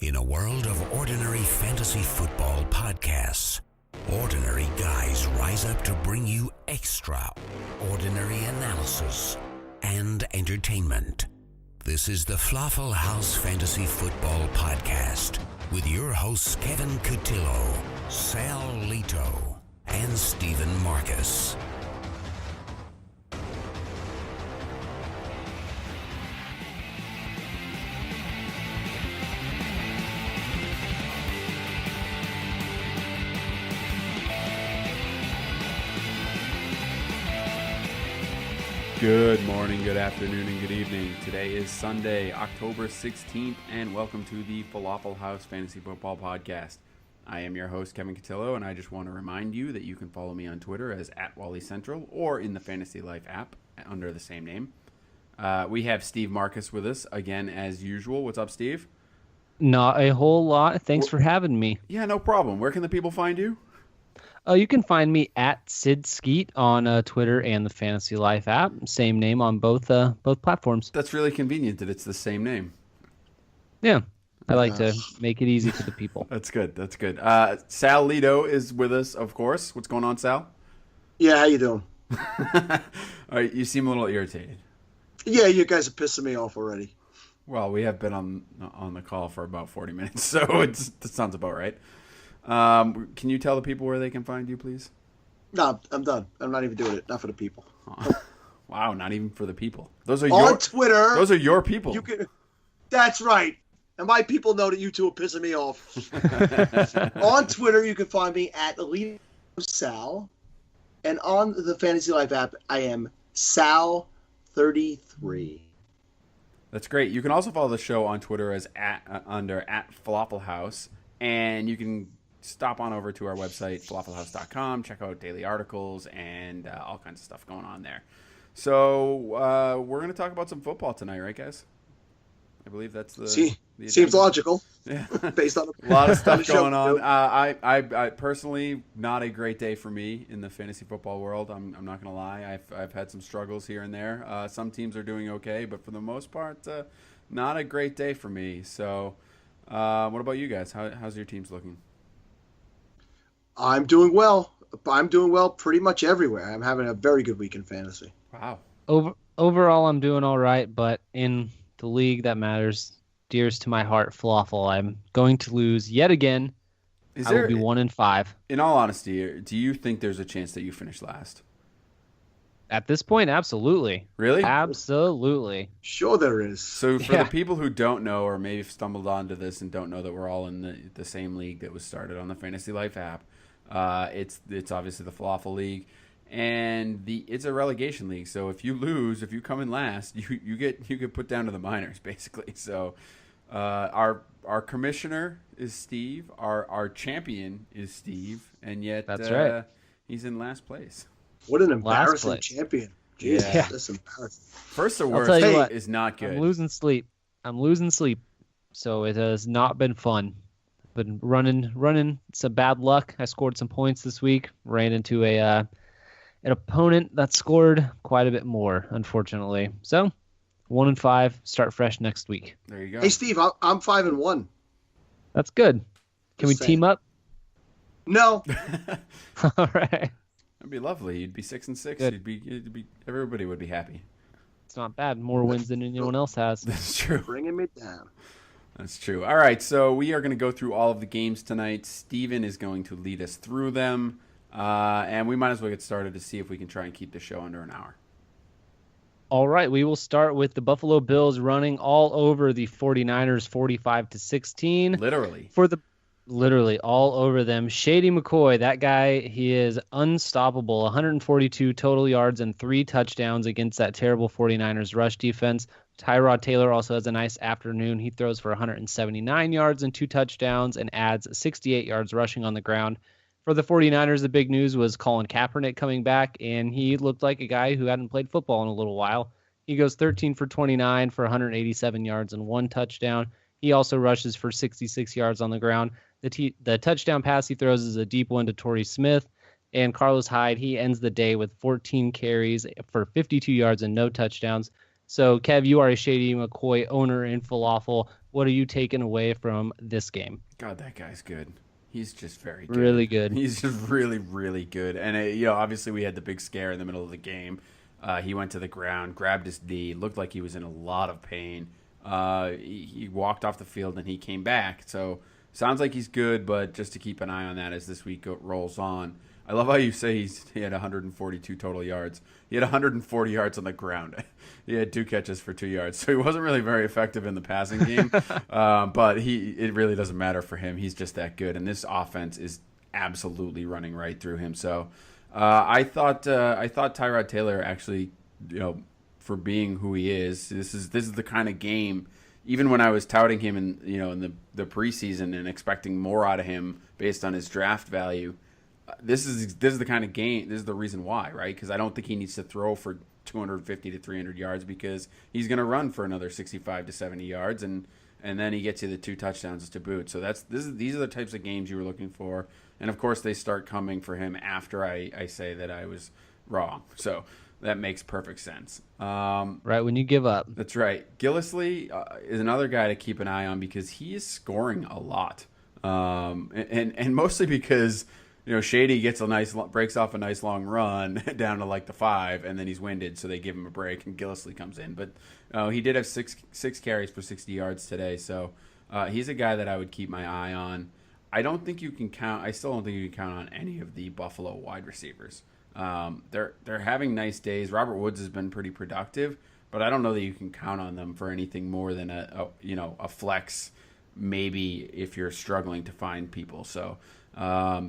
In a world of ordinary fantasy football podcasts, ordinary guys rise up to bring you extraordinary analysis and entertainment. This is the Falafel House Fantasy Football Podcast with your hosts Kevin Cotillo, Sal Lito, and Stephen Marcus. Good morning, good afternoon, and good evening. Today is Sunday, October 16th, and welcome to the Falafel House Fantasy Football Podcast. I am your host, Kevin Cotillo, and I just want to remind you that you can follow me on Twitter as @WallyCentral or in the Fantasy Life app under the same name. We have Steve Marcus with us again as usual. What's up, Steve? Not a whole lot. Thanks for having me. Yeah, no problem. Where can the people find you? You can find me at Sid Skeet on Twitter and the Fantasy Life app. Same name on both platforms. That's really convenient that it's the same name. Yeah, I like to make it easy for the people. That's good. That's good. Sal Lito is with us, of course. What's going on, Sal? Yeah, how you doing? All right, you seem a little irritated. Yeah, you guys are pissing me off already. Well, we have been on the call for about 40 minutes, so that sounds about right. Can you tell the people where they can find you, please? No, I'm done. I'm not even doing it. Not for the people. Wow, not even for the people. Those are on Twitter. Those are your people. That's right. And my people know that you two are pissing me off. On Twitter, you can find me at Sal, and on the Fantasy Life app, I am Sal33. That's great. You can also follow the show on Twitter as under Falafel House, and you can stop on over to our website, falafelhouse.com, check out daily articles and all kinds of stuff going on there. So we're going to talk about some football tonight, right, guys? I believe that's the seems logical. Yeah, based on a lot of stuff going on. I personally, not a great day for me in the fantasy football world. I'm not going to lie. I've had some struggles here and there. Some teams are doing okay, but for the most part, not a great day for me. So what about you guys? How's your teams looking? I'm doing well. I'm doing well pretty much everywhere. I'm having a very good week in fantasy. Wow. Overall, I'm doing all right, but in the league that matters, dearest to my heart, Falafel, I'm going to lose yet again. I will be 1-5. In all honesty, do you think there's a chance that you finish last? At this point, absolutely. Really? Absolutely. Sure there is. So for the people who don't know or maybe stumbled onto this and don't know that we're all in the same league that was started on the Fantasy Life app, it's obviously the Falafel League, and it's a relegation league. So if you lose, if you come in last, you get put down to the minors basically. So our commissioner is Steve, our champion is Steve, and yet that's right. He's in last place. What an embarrassing champion. Jesus, yeah. That's embarrassing. First or worst is not good. I'm losing sleep. So it has not been fun. Been running some bad luck. I scored some points this week. Ran into an opponent that scored quite a bit more, unfortunately. So 1-5. Start fresh next week. There you go. Hey Steve, I'm 5-1. That's good. Can we team up? No. All right. That'd be lovely. You'd be 6-6. You'd be everybody would be happy. It's not bad. More wins than anyone else has. That's true. Bringing me down. That's true. All right, so we are going to go through all of the games tonight. Steven is going to lead us through them, and we might as well get started to see if we can try and keep the show under an hour. All right, we will start with the Buffalo Bills running all over the 49ers 45-16. Literally all over them. Shady McCoy, that guy, he is unstoppable. 142 total yards and 3 touchdowns against that terrible 49ers rush defense. Tyrod Taylor also has a nice afternoon. He throws for 179 yards and 2 touchdowns and adds 68 yards rushing on the ground. For the 49ers, the big news was Colin Kaepernick coming back, and he looked like a guy who hadn't played football in a little while. He goes 13 for 29 for 187 yards and 1 touchdown. He also rushes for 66 yards on the ground. The touchdown pass he throws is a deep one to Torrey Smith. And Carlos Hyde, he ends the day with 14 carries for 52 yards and no touchdowns. So, Kev, you are a Shady McCoy owner in Falafel. What are you taking away from this game? God, that guy's good. He's just very good. Really good. He's just really, really good. And, obviously we had the big scare in the middle of the game. He went to the ground, grabbed his knee, looked like he was in a lot of pain. He walked off the field and he came back. So, sounds like he's good, but just to keep an eye on that as this week rolls on. I love how you say he had 142 total yards. He had 140 yards on the ground. He had 2 catches for 2 yards. So he wasn't really very effective in the passing game. But it really doesn't matter for him. He's just that good. And this offense is absolutely running right through him. So I thought Tyrod Taylor actually, for being who he is, this is the kind of game. Even when I was touting him in the preseason and expecting more out of him based on his draft value, this is the kind of game. This is the reason why, right? Because I don't think he needs to throw for 250 to 300 yards because he's going to run for another 65 to 70 yards, and then he gets you the 2 touchdowns to boot. So these are the types of games you were looking for, and of course they start coming for him after I say that I was wrong. So that makes perfect sense. Right when you give up. That's right. Gillislee is another guy to keep an eye on because he is scoring a lot, and mostly because. Shady breaks off a nice long run down to like the 5, and then he's winded, so they give him a break, and Gillislee comes in. But he did have six carries for 60 yards today, so he's a guy that I would keep my eye on. I still don't think you can count on any of the Buffalo wide receivers. They're having nice days. Robert Woods has been pretty productive, but I don't know that you can count on them for anything more than a flex, maybe if you're struggling to find people. So.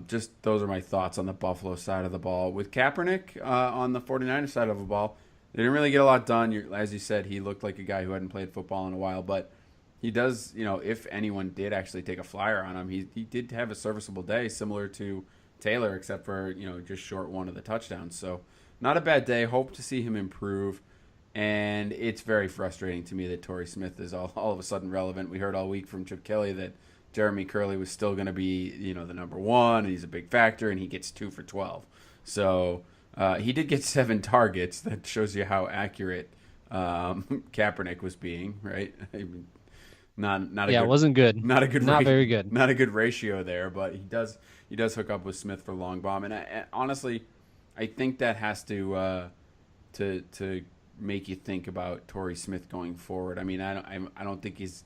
Just those are my thoughts on the Buffalo side of the ball. With Kaepernick on the 49ers side of the ball, they didn't really get a lot done. As you said, he looked like a guy who hadn't played football in a while, but he does, if anyone did actually take a flyer on him, he did have a serviceable day, similar to Taylor, except for, just short one of the touchdowns. So not a bad day. Hope to see him improve. And it's very frustrating to me that Torrey Smith is all of a sudden relevant. We heard all week from Chip Kelly that Jeremy Curley was still going to be, the number 1, and he's a big factor, and he gets 2 for 12. So he did get 7 targets. That shows you how accurate Kaepernick was being, right? I mean, it wasn't good. Not very good. Not a good ratio there, but he does hook up with Smith for long bomb, and honestly, I think that has to make you think about Torrey Smith going forward. I mean, I don't think he's,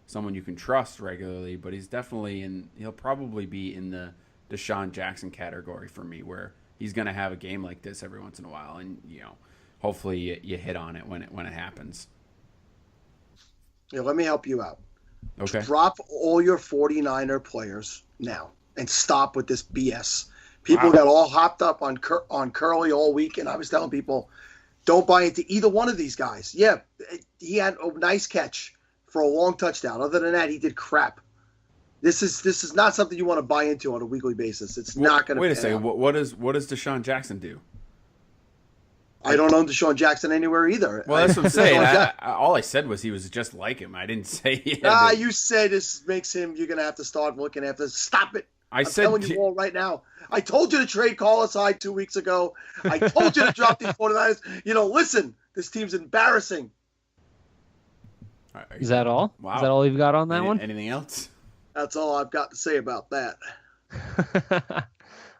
someone you can trust regularly, but he'll probably be in the Deshaun Jackson category for me, where he's going to have a game like this every once in a while, and hopefully you hit on it when it happens. Yeah, let me help you out. Okay. Drop all your 49er players now and stop with this BS. People got all hopped up on Curley all week, and I was telling people, don't buy into either one of these guys. Yeah, he had a nice catch for a long touchdown. Other than that, he did crap. This is not something you want to buy into on a weekly basis. It's not going to. Wait a second. What does Deshaun Jackson do? I don't own Deshaun Jackson anywhere either. Well, that's what I'm saying. All I said was he was just like him. I didn't say. You say this makes him. You're going to have to start looking after. Stop it. I'm telling you all right now. I told you to trade Carlos Hyde 2 weeks ago. I told you to drop these 49ers. Listen, this team's embarrassing. Is that all? Wow. Is that all you've got on that one? Anything else? That's all I've got to say about that.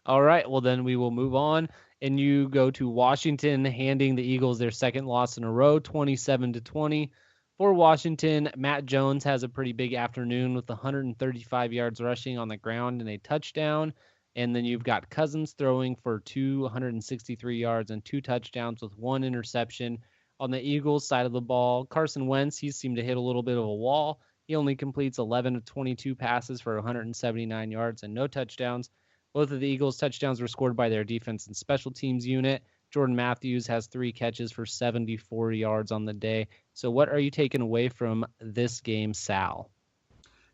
All right. Well, then we will move on. And you go to Washington, handing the Eagles their second loss in a row, 27-20. For Washington, Matt Jones has a pretty big afternoon with 135 yards rushing on the ground and a touchdown. And then you've got Cousins throwing for 263 yards and 2 touchdowns with 1 interception. On the Eagles side of the ball, Carson Wentz, he seemed to hit a little bit of a wall. He only completes 11 of 22 passes for 179 yards and no touchdowns. Both of the Eagles' touchdowns were scored by their defense and special teams unit. Jordan Matthews has 3 catches for 74 yards on the day. So what are you taking away from this game, Sal?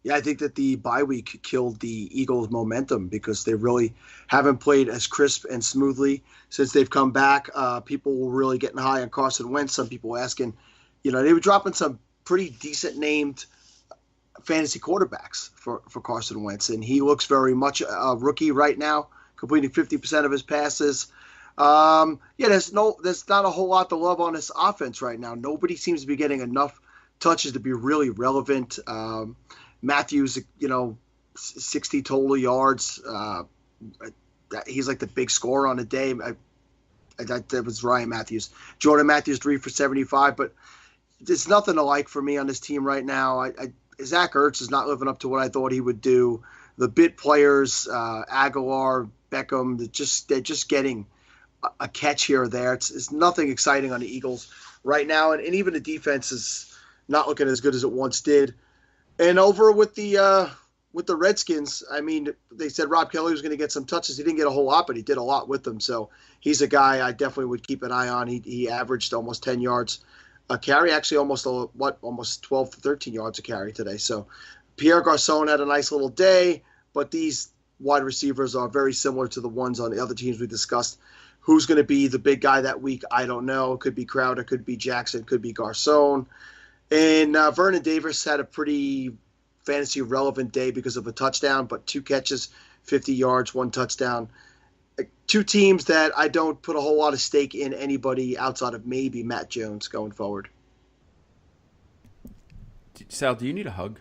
Yeah, I think that the bye week killed the Eagles' momentum because they really haven't played as crisp and smoothly since they've come back. People were really getting high on Carson Wentz. Some people asking, they were dropping some pretty decent named fantasy quarterbacks for Carson Wentz, and he looks very much a rookie right now, completing 50% of his passes. There's not a whole lot to love on this offense right now. Nobody seems to be getting enough touches to be really relevant. Matthews, 60 total yards. He's like the big scorer on the day. That was Ryan Matthews. Jordan Matthews 3 for 75, but there's nothing to like for me on this team right now. Zach Ertz is not living up to what I thought he would do. The bit players, Aguilar, Beckham, they're just getting a catch here or there. It's nothing exciting on the Eagles right now, and even the defense is not looking as good as it once did. And over with the Redskins, I mean, they said Rob Kelly was going to get some touches. He didn't get a whole lot, but he did a lot with them. So he's a guy I definitely would keep an eye on. He averaged almost 10 yards a carry, actually almost 12 to 13 yards a carry today. So Pierre Garçon had a nice little day, but these wide receivers are very similar to the ones on the other teams we discussed. Who's going to be the big guy that week? I don't know. It could be Crowder, could be Jackson, could be Garçon. And Vernon Davis had a pretty fantasy relevant day because of a touchdown, but 2 catches, 50 yards, 1 touchdown. 2 teams that I don't put a whole lot of stake in anybody outside of maybe Matt Jones going forward. Sal, do you need a hug?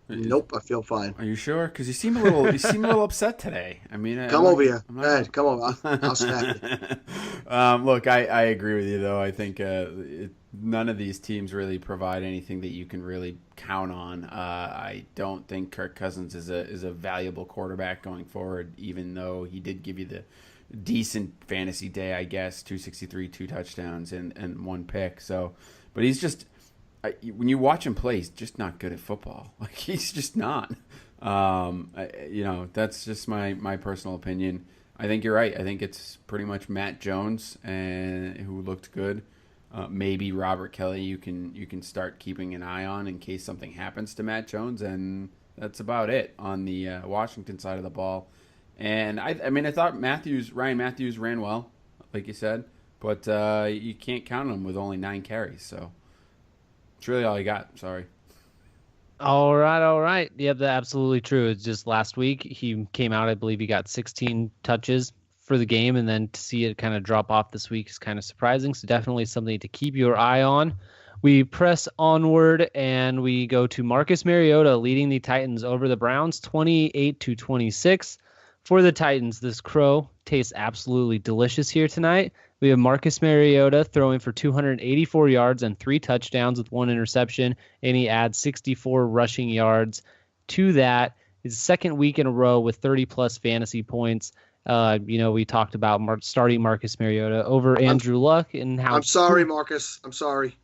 Nope, I feel fine. Are you sure? Because you seem a little upset today. I mean, come over here. Go ahead, come over. I'll smack you. Look, I agree with you though. I think none of these teams really provide anything that you can really count on. I don't think Kirk Cousins is a valuable quarterback going forward, even though he did give you the decent fantasy day, I guess, 263, 2 touchdowns and 1 pick. So, but he's just. When you watch him play, he's just not good at football. Like, he's just not. That's just my personal opinion. I think you're right. I think it's pretty much Matt Jones who looked good. Maybe Robert Kelly you can start keeping an eye on in case something happens to Matt Jones, and that's about it on the Washington side of the ball. And I thought Ryan Matthews ran well, like you said, but you can't count on him with only 9 carries, so. It's really all I got. Sorry. All right. Yeah, that's absolutely true. It's just last week he came out, I believe he got 16 touches for the game, and then to see it kind of drop off this week is kind of surprising. So definitely something to keep your eye on. We press onward and we go to Marcus Mariota leading the Titans over the Browns 28-26. For the Titans, this crow tastes absolutely delicious here tonight. We have Marcus Mariota throwing for 284 yards and 3 touchdowns with 1 interception, and he adds 64 rushing yards to that. His second week in a row with 30-plus fantasy points. We talked about starting Marcus Mariota over Andrew Luck. And how. I'm sorry, Marcus. I'm sorry.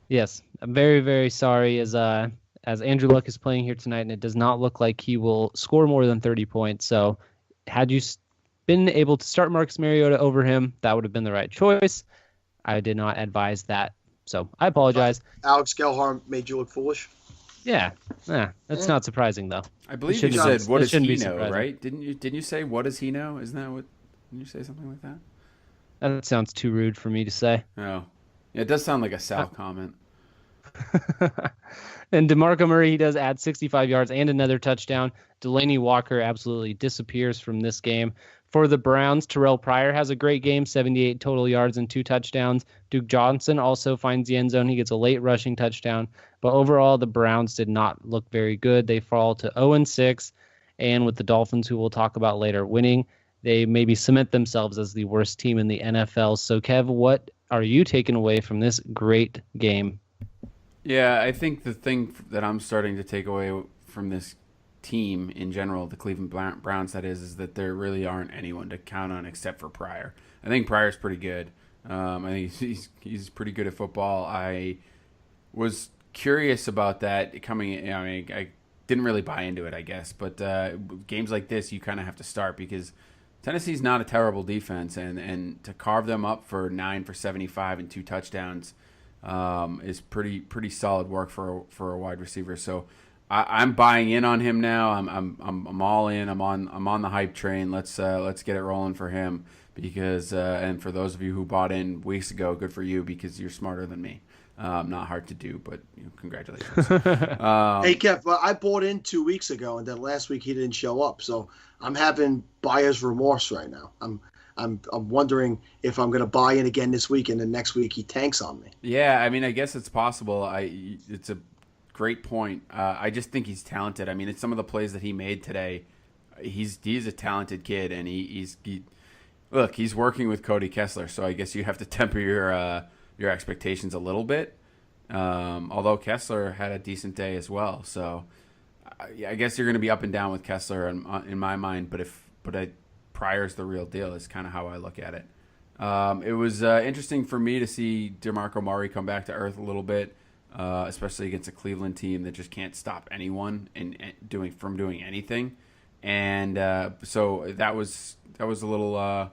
Yes, I'm very, very sorry as Andrew Luck is playing here tonight, and it does not look like he will score more than 30 points. So had you been able to start Marcus Mariota over him, that would have been the right choice. I did not advise that, so I apologize. Alex Gelharm made you look foolish? Yeah, that's not surprising, though. I believe you said, what does he know, right? Didn't you say, what does he know? Isn't that what, didn't you say something like that? That sounds too rude for me to say. Oh. Yeah, it does sound like a Sal comment. And DeMarco Murray, he does add 65 yards and another touchdown. Delaney Walker absolutely disappears from this game. For the Browns, Terrell Pryor has a great game, 78 total yards and 2 touchdowns. Duke Johnson also finds the end zone. He gets a late rushing touchdown. But overall, the Browns did not look very good. They fall to 0-6. And with the Dolphins, who we'll talk about later, winning, they maybe cement themselves as the worst team in the NFL. So, Kev, what are you taking away from this great game? Yeah, I think the thing that I'm starting to take away from this team in general, the Cleveland Browns, that is that there really aren't anyone to count on except for Pryor. I think Pryor's pretty good. I think he's pretty good at football. I was curious about that coming in. I mean, I didn't really buy into it, I guess. But games like this, you kind of have to start because Tennessee's not a terrible defense, and to carve them up for 9 for 75 and 2 touchdowns is pretty solid work for a wide receiver. So I'm buying in on him now. I'm all in. I'm on the hype train. Let's get it rolling for him because and for those of you who bought in weeks ago, good for you because you're smarter than me. Not hard to do, but congratulations. Hey Kev, I bought in 2 weeks ago, and then last week he didn't show up. So I'm having buyer's remorse right now. I'm wondering if I'm going to buy in again this week, and then next week he tanks on me. Yeah, I mean, I guess it's possible. It's a great point. I just think he's talented. I mean, it's some of the plays that he made today. He's a talented kid, and he's working with Cody Kessler, so I guess you have to temper your expectations a little bit. Although Kessler had a decent day as well, so I guess you're going to be up and down with Kessler in my mind. But Pryor's the real deal is kind of how I look at it. It was interesting for me to see DeMarco Murray come back to earth a little bit, especially against a Cleveland team that just can't stop anyone from doing anything. And so that was a little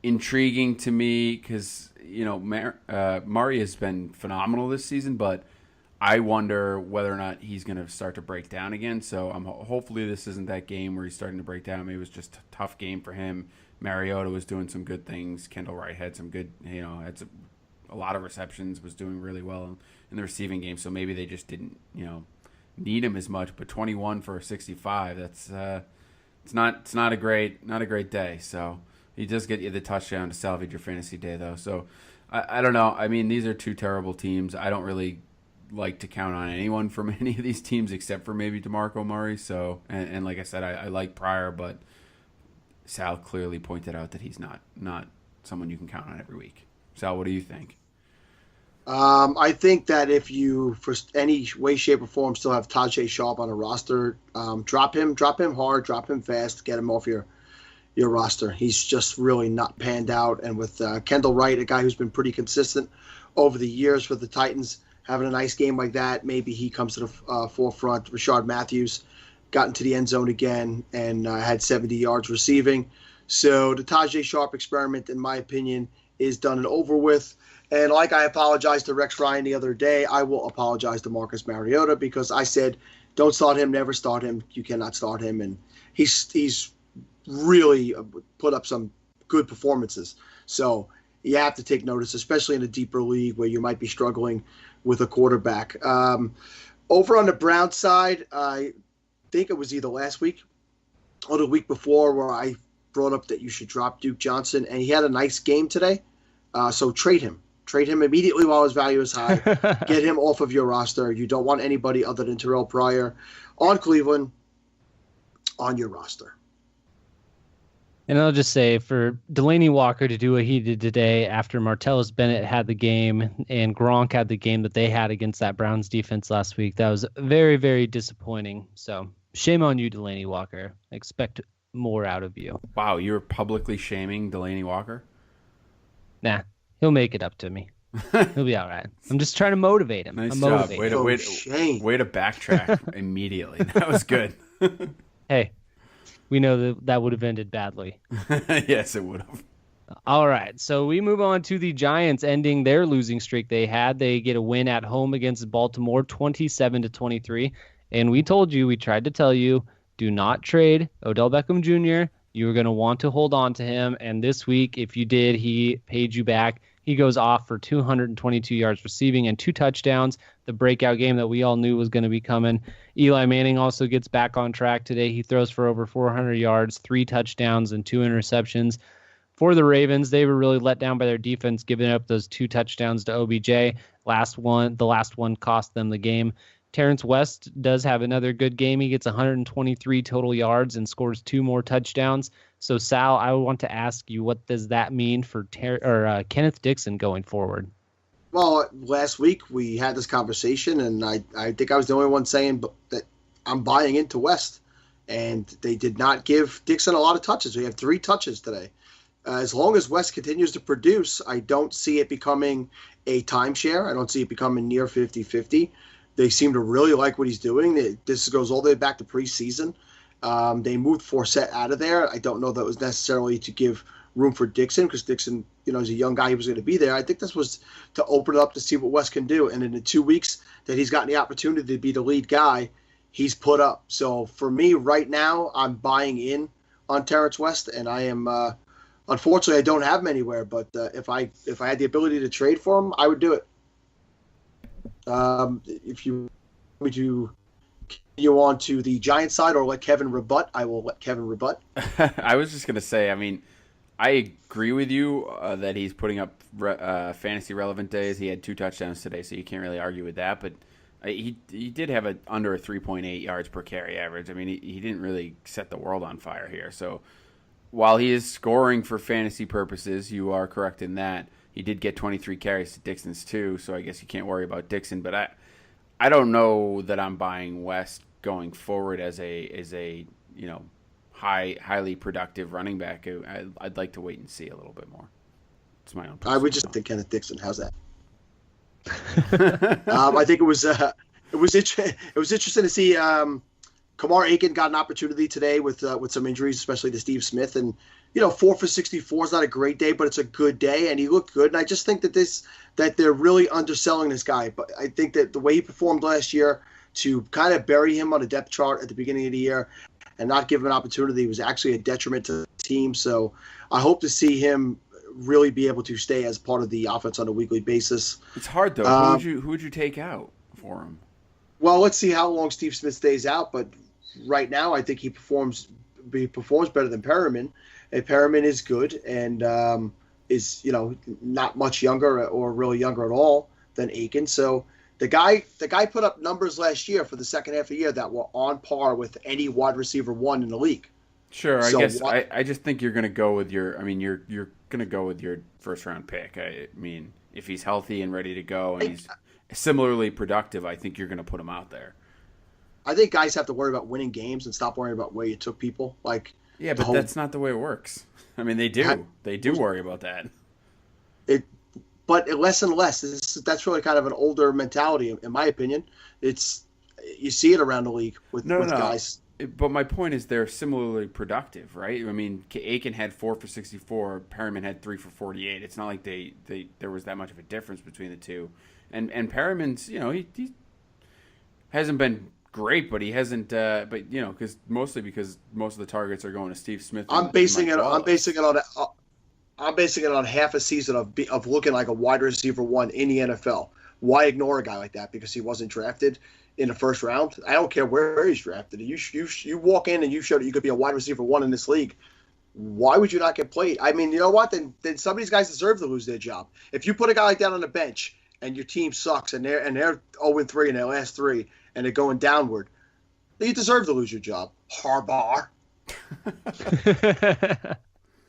intriguing to me because Murray has been phenomenal this season, but I wonder whether or not he's going to start to break down again. So hopefully this isn't that game where he's starting to break down. Maybe it was just a tough game for him. Mariota was doing some good things. Kendall Wright had some good, had a lot of receptions, was doing really well in the receiving game. So maybe they just didn't, need him as much. But 21 for 65, that's it's not a great day. So he does get you the touchdown to salvage your fantasy day, though. So I don't know. I mean, these are two terrible teams. I don't really like to count on anyone from any of these teams except for maybe DeMarco Murray. So and like I said, I like Pryor, but Sal clearly pointed out that he's not someone you can count on every week. Sal, what do you think? I think that if you, for any way, shape, or form, still have Tajaé Sharpe on a roster, drop him hard, drop him fast, get him off your roster. He's just really not panned out. And with Kendall Wright, a guy who's been pretty consistent over the years for the Titans, having a nice game like that, maybe he comes to the forefront. Rashard Matthews got into the end zone again and had 70 yards receiving. So the Tajaé Sharpe experiment, in my opinion, is done and over with. And like I apologized to Rex Ryan the other day, I will apologize to Marcus Mariota because I said, don't start him, never start him. You cannot start him. And he's really put up some good performances. So you have to take notice, especially in a deeper league where you might be struggling with a quarterback. Over on the Browns side, I think it was either last week or the week before where I brought up that you should drop Duke Johnson, and he had a nice game today. So trade him. Trade him immediately while his value is high. Get him off of your roster. You don't want anybody other than Terrell Pryor on Cleveland on your roster. And I'll just say, for Delanie Walker to do what he did today after Martellus Bennett had the game and Gronk had the game that they had against that Browns defense last week, that was very, very disappointing. So shame on you, Delanie Walker. Expect more out of you. Wow, you were publicly shaming Delanie Walker? Nah, he'll make it up to me. He'll be all right. I'm just trying to motivate him. Nice job. Way to backtrack immediately. That was good. Hey, we know that would have ended badly. Yes, it would have. All right, so we move on to the Giants ending their losing streak they had. They get a win at home against Baltimore, 27-23. And we tried to tell you, do not trade Odell Beckham Jr. You were going to want to hold on to him. And this week, if you did, he paid you back. He goes off for 222 yards receiving and 2 touchdowns, the breakout game that we all knew was going to be coming. Eli Manning also gets back on track today. He throws for over 400 yards, 3 touchdowns, and 2 interceptions. For the Ravens, they were really let down by their defense, giving up those 2 touchdowns to OBJ. The last one cost them the game. Terrence West does have another good game. He gets 123 total yards and scores 2 more touchdowns. So, Sal, I want to ask you, what does that mean for Kenneth Dixon going forward? Well, last week we had this conversation, and I think I was the only one saying that I'm buying into West. And they did not give Dixon a lot of touches. We have 3 touches today. As long as West continues to produce, I don't see it becoming a timeshare. I don't see it becoming near 50-50. They seem to really like what he's doing. This goes all the way back to preseason. They moved Forsett out of there. I don't know that was necessarily to give room for Dixon because Dixon, is a young guy who was going to be there. I think this was to open it up to see what West can do. And in the 2 weeks that he's gotten the opportunity to be the lead guy, he's put up. So for me right now, I'm buying in on Terrence West, and I am unfortunately I don't have him anywhere. But if I had the ability to trade for him, I would do it. If you want me to continue on to the Giants side or let Kevin rebut, I will let Kevin rebut. I was just going to say, I mean, I agree with you that he's putting up fantasy relevant days. He had 2 touchdowns today, so you can't really argue with that. But he did have under a 3.8 yards per carry average. I mean, he didn't really set the world on fire here. So while he is scoring for fantasy purposes, you are correct in that. He did get 23 carries to Dixon's 2, so I guess you can't worry about Dixon. But I don't know that I'm buying West going forward as a highly productive running back. I'd like to wait and see a little bit more. It's my own. I would just think Kenneth Dixon. How's that? I think it was interesting to see Kamar Aiken got an opportunity today with some injuries, especially to Steve Smith, and 4 for 64 is not a great day, but it's a good day, and he looked good. And I just think that they're really underselling this guy. But I think that the way he performed last year, to kind of bury him on a depth chart at the beginning of the year and not give him an opportunity was actually a detriment to the team. So I hope to see him really be able to stay as part of the offense on a weekly basis. It's hard though. Who would you take out for him? Well, let's see how long Steve Smith stays out, but right now I think he performs better than Perriman. And Perriman is good and is not much younger or really younger at all than Aiken. So the guy put up numbers last year for the second half of the year that were on par with any wide receiver 1 in the league. Sure, I just think you're going to go with you're going to go with your first round pick. I mean, if he's healthy and ready to go and he's similarly productive, I think you're going to put him out there. I think guys have to worry about winning games and stop worrying about where you took people. Yeah, but that's not the way it works. I mean, they do. They do worry about that. But less and less. That's really kind of an older mentality, in my opinion. You see it around the league with guys. But my point is they're similarly productive, right? I mean, Aiken had 4 for 64. Perriman had 3 for 48. It's not like there was that much of a difference between the two. And Perriman's, he hasn't been great, but he hasn't. Because most of the targets are going to Steve Smith. I'm basing it on half a season of looking like a wide receiver 1 in the NFL. Why ignore a guy like that because he wasn't drafted in the first round? I don't care where he's drafted. You walk in and you show that you could be a wide receiver 1 in this league. Why would you not get played? I mean, you know what? Then some of these guys deserve to lose their job. If you put a guy like that on the bench and your team sucks and they're 0-3 in their last 3 and they're going downward, then you deserve to lose your job. Harbaugh.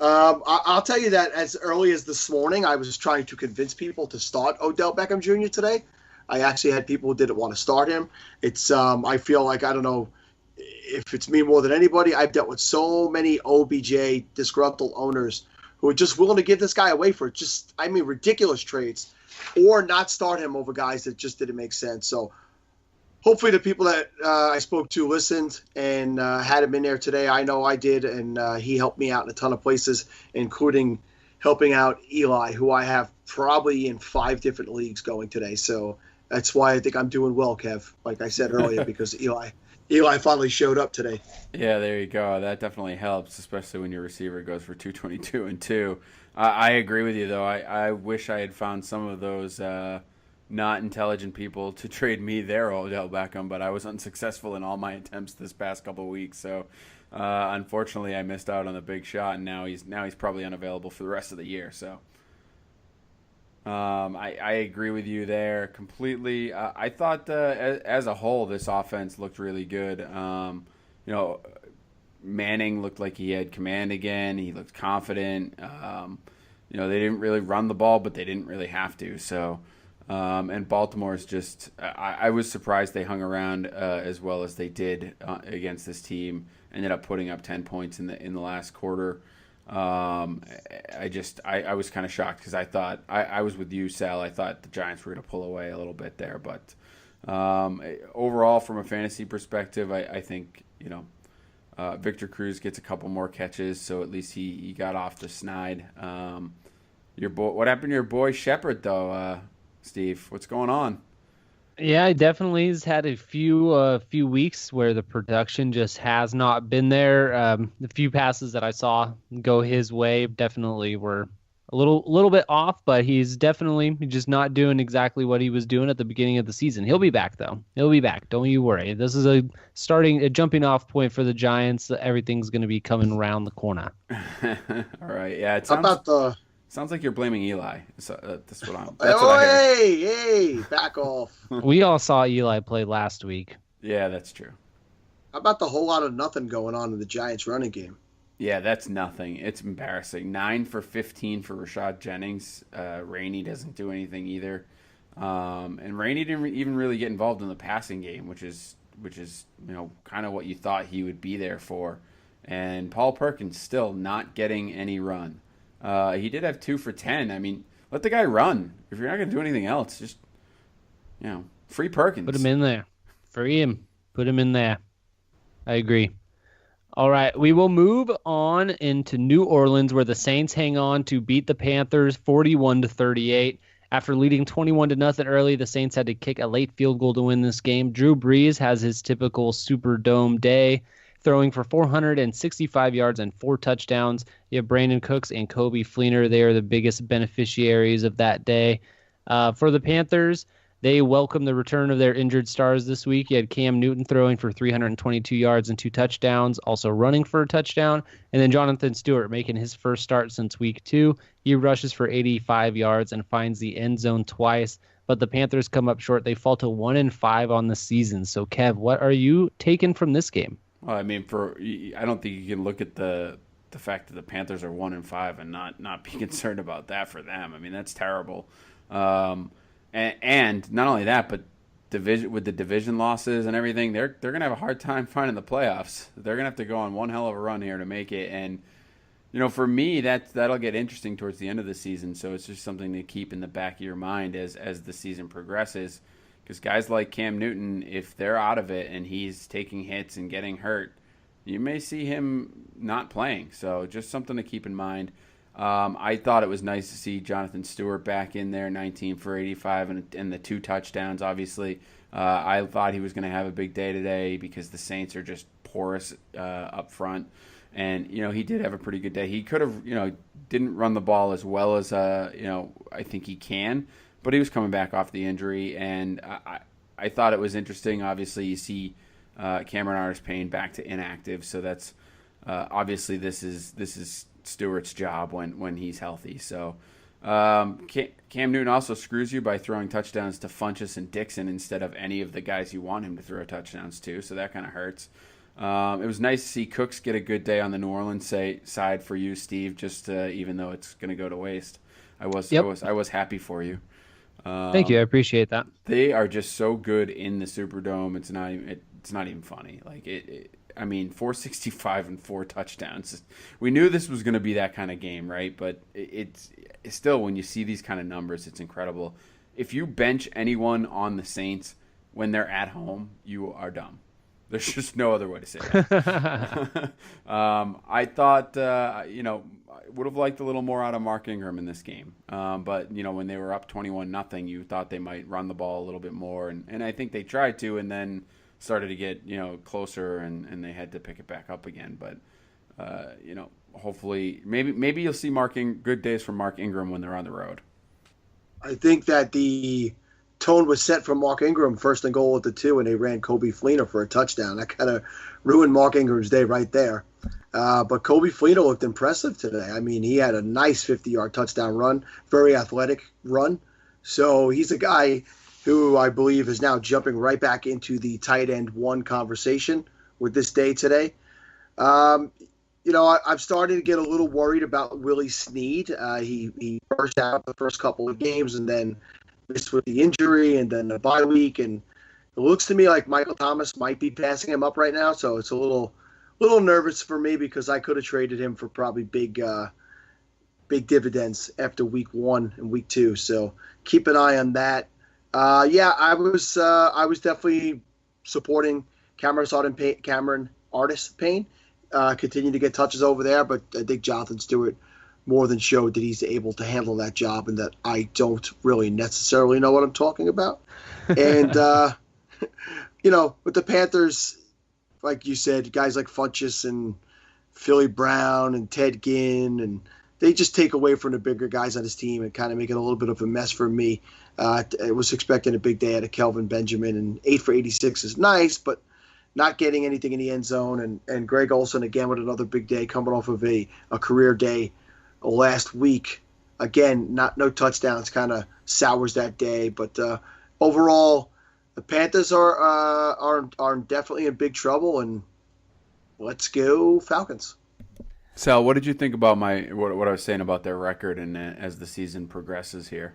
I'll tell you that as early as this morning, I was trying to convince people to start Odell Beckham Jr. today. I actually had people who didn't want to start him. It's I feel like, I don't know if it's me more than anybody, I've dealt with so many OBJ disgruntled owners who are just willing to give this guy away for ridiculous trades or not start him over guys that just didn't make sense. So hopefully the people that I spoke to listened and had him in there today. I know I did, and he helped me out in a ton of places, including helping out Eli, who I have probably in 5 different leagues going today. So that's why I think I'm doing well, Kev, like I said earlier, because Eli finally showed up today. Yeah, there you go. That definitely helps, especially when your receiver goes for 222 and 2. I agree with you, though. I wish I had found some of those not intelligent people to trade me their Odell Beckham, but I was unsuccessful in all my attempts this past couple of weeks. So unfortunately, I missed out on the big shot, and now he's probably unavailable for the rest of the year. So I agree with you there completely. I thought as a whole, this offense looked really good. Manning looked like he had command again. He looked confident. They didn't really run the ball, but they didn't really have to. So, and Baltimore's just, I was surprised they hung around as well as they did against this team. Ended up putting up 10 points in the last quarter. I was kind of shocked because I thought I was with you, Sal. I thought the Giants were going to pull away a little bit there, but overall, from a fantasy perspective, I think Victor Cruz gets a couple more catches, so at least he got off the snide. What happened to your boy Shepard though, Steve? What's going on? Yeah, he definitely has had a few weeks where the production just has not been there. The few passes that I saw go his way definitely were a little bit off, but he's definitely just not doing exactly what he was doing at the beginning of the season. He'll be back though. He'll be back. Don't you worry. This is a jumping off point for the Giants. Everything's going to be coming around the corner. All right. Yeah. Sounds like you're blaming Eli. That's what I'm. That's what I heard. Hey, back off. We all saw Eli play last week. Yeah, that's true. How about the whole lot of nothing going on in the Giants running game? Yeah, that's nothing. It's embarrassing. 9 for 15 for Rashad Jennings. Rainey doesn't do anything either. And Rainey didn't even really get involved in the passing game, which is kind of what you thought he would be there for. And Paul Perkins still not getting any run. He did have 2 for 10. I mean, let the guy run. If you're not going to do anything else, just free Perkins. Put him in there. Free him. Put him in there. I agree. All right, we will move on into New Orleans, where the Saints hang on to beat the Panthers 41-38. After leading 21-0 early, the Saints had to kick a late field goal to win this game. Drew Brees has his typical Superdome day, throwing for 465 yards and 4 touchdowns. You have Brandon Cooks and Coby Fleener. They are the biggest beneficiaries of that day. For the Panthers, they welcome the return of their injured stars this week. You had Cam Newton throwing for 322 yards and 2 touchdowns, also running for a touchdown. And then Jonathan Stewart making his first start since week 2. He rushes for 85 yards and finds the end zone twice. But the Panthers come up short. They fall to 1-5 on the season. So, Kev, what are you taking from this game? Well, I mean, I don't think you can look at the fact that the Panthers are 1-5 and not be concerned about that for them. I mean, that's terrible. And not only that, but with the division losses and everything, they're going to have a hard time finding the playoffs. They're going to have to go on one hell of a run here to make it. And, for me, that'll get interesting towards the end of the season. So it's just something to keep in the back of your mind as the season progresses. Because guys like Cam Newton, if they're out of it and he's taking hits and getting hurt, you may see him not playing. So just something to keep in mind. I thought it was nice to see Jonathan Stewart back in there, 19 for 85 and the 2 touchdowns, obviously. I thought he was going to have a big day today because the Saints are just porous up front. And, he did have a pretty good day. He could have, didn't run the ball as well as, I think he can. But he was coming back off the injury. And I thought it was interesting. Obviously, you see Cameron Artis-Payne back to inactive. So that's obviously this is Stewart's job when he's healthy. So Cam Newton also screws you by throwing touchdowns to Funchess and Dixon instead of any of the guys you want him to throw touchdowns to. So that kind of hurts. It was nice to see Cooks get a good day on the New Orleans side for you, Steve. Just even though it's going to go to waste, I was happy for you. Thank you. I appreciate that. They are just so good in the Superdome. It's not even funny. Like 465 and 4 touchdowns. We knew this was going to be that kind of game, right? But it's still, when you see these kind of numbers, it's incredible. If you bench anyone on the Saints when they're at home, you are dumb. There's just no other way to say that. I thought, I would have liked a little more out of Mark Ingram in this game. But, when they were up 21-0, you thought they might run the ball a little bit more. And I think they tried to, and then started to get closer and they had to pick it back up again. But hopefully maybe you'll see good days from Mark Ingram when they're on the road. I think that the tone was set for Mark Ingram first and goal at the 2, and they ran Coby Fleener for a touchdown. That kind of ruined Mark Ingram's day right there. But Coby Fleener looked impressive today. I mean, he had a nice 50-yard touchdown run, very athletic run. So he's a guy who I believe is now jumping right back into the tight end 1 conversation with this day today. I've started to get a little worried about Willie Snead. He burst out the first couple of games and then missed with the injury and then the bye week. And it looks to me like Michael Thomas might be passing him up right now. So it's a little nervous for me because I could have traded him for probably big dividends after week 1 and week 2. So keep an eye on that. I was definitely supporting Cameron Artis-Payne. Continue to get touches over there, but I think Jonathan Stewart more than showed that he's able to handle that job and that I don't really necessarily know what I'm talking about. And, with the Panthers, like you said, guys like Funchess and Philly Brown and Ted Ginn, and they just take away from the bigger guys on his team and kind of make it a little bit of a mess for me. I was expecting a big day out of Kelvin Benjamin, and 8 for 86 is nice, but not getting anything in the end zone. And Greg Olsen, again, with another big day coming off of a career day last week. Again, no touchdowns, kind of sours that day. But overall, the Panthers are definitely in big trouble, and let's go Falcons. Sal, what did you think about what I was saying about their record and as the season progresses here?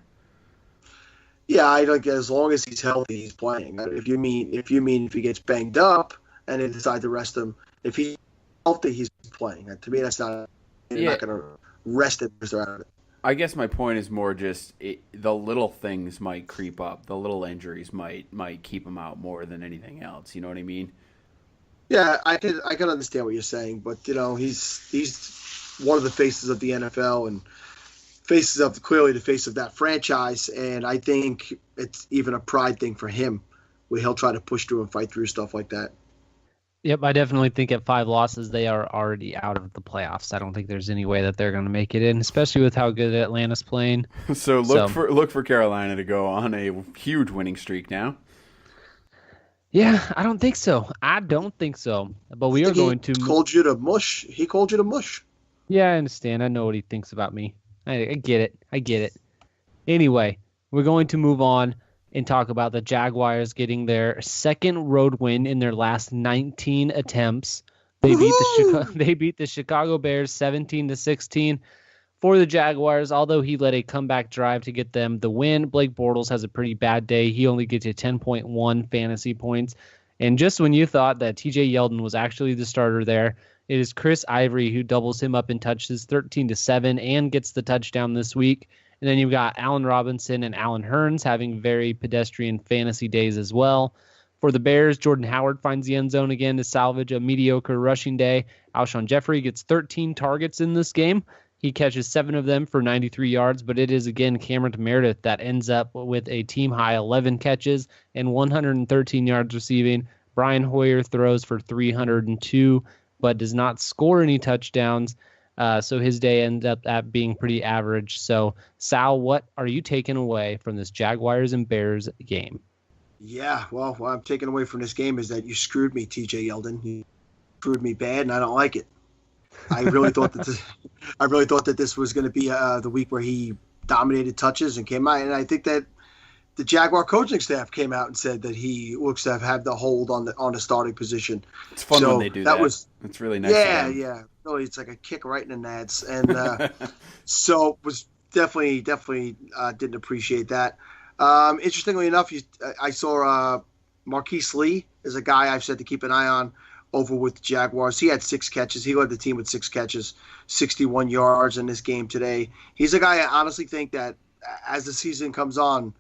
Yeah, I think as long as he's healthy, he's playing. If you mean if he gets banged up and they decide to rest him, if he's healthy, he's playing. And to me, that's not. You're not going to rest him because they're out of it. I guess my point is more just the little things might creep up. The little injuries might keep him out more than anything else. You know what I mean? Yeah, I can understand what you're saying, but he's one of the faces of the NFL and clearly the face of that franchise, and I think it's even a pride thing for him where he'll try to push through and fight through stuff like that. Yep, I definitely think at 5 losses they are already out of the playoffs. I don't think there's any way that they're going to make it in, especially with how good Atlanta's playing. So look for Carolina to go on a huge winning streak now. Yeah, I don't think so. But we are going to. He called you to mush. Yeah, I understand. I know what he thinks about me. I get it. Anyway, we're going to move on and talk about the Jaguars getting their second road win in their last 19 attempts. They beat the Chicago Bears 17-16. For the Jaguars, although he led a comeback drive to get them the win, Blake Bortles has a pretty bad day. He only gets you 10.1 fantasy points. And just when you thought that TJ Yeldon was actually the starter there, it is Chris Ivory who doubles him up in touches 13-7 and gets the touchdown this week. And then you've got Allen Robinson and Allen Hurns having very pedestrian fantasy days as well. For the Bears, Jordan Howard finds the end zone again to salvage a mediocre rushing day. Alshon Jeffrey gets 13 targets in this game. He catches 7 of them for 93 yards, but it is, again, Cameron Meredith that ends up with a team-high 11 catches and 113 yards receiving. Brian Hoyer throws for 302, but does not score any touchdowns, so his day ends up at being pretty average. So, Sal, what are you taking away from this Jaguars and Bears game? Yeah, well, what I'm taking away from this game is that you screwed me, TJ Yeldon. You screwed me bad, and I don't like it. I really thought that this was going to be the week where he dominated touches and came out, and I think that the Jaguar coaching staff came out and said that he looks to have had the hold on the starting position. It's fun when they do that. It's really nice. Yeah. Really, it's like a kick right in the nads, and so was definitely didn't appreciate that. Interestingly enough, I saw Marquise Lee is a guy I've said to keep an eye on over with the Jaguars. He had 6 catches. He led the team with 6 catches, 61 yards in this game today. He's a guy I honestly think that as the season comes on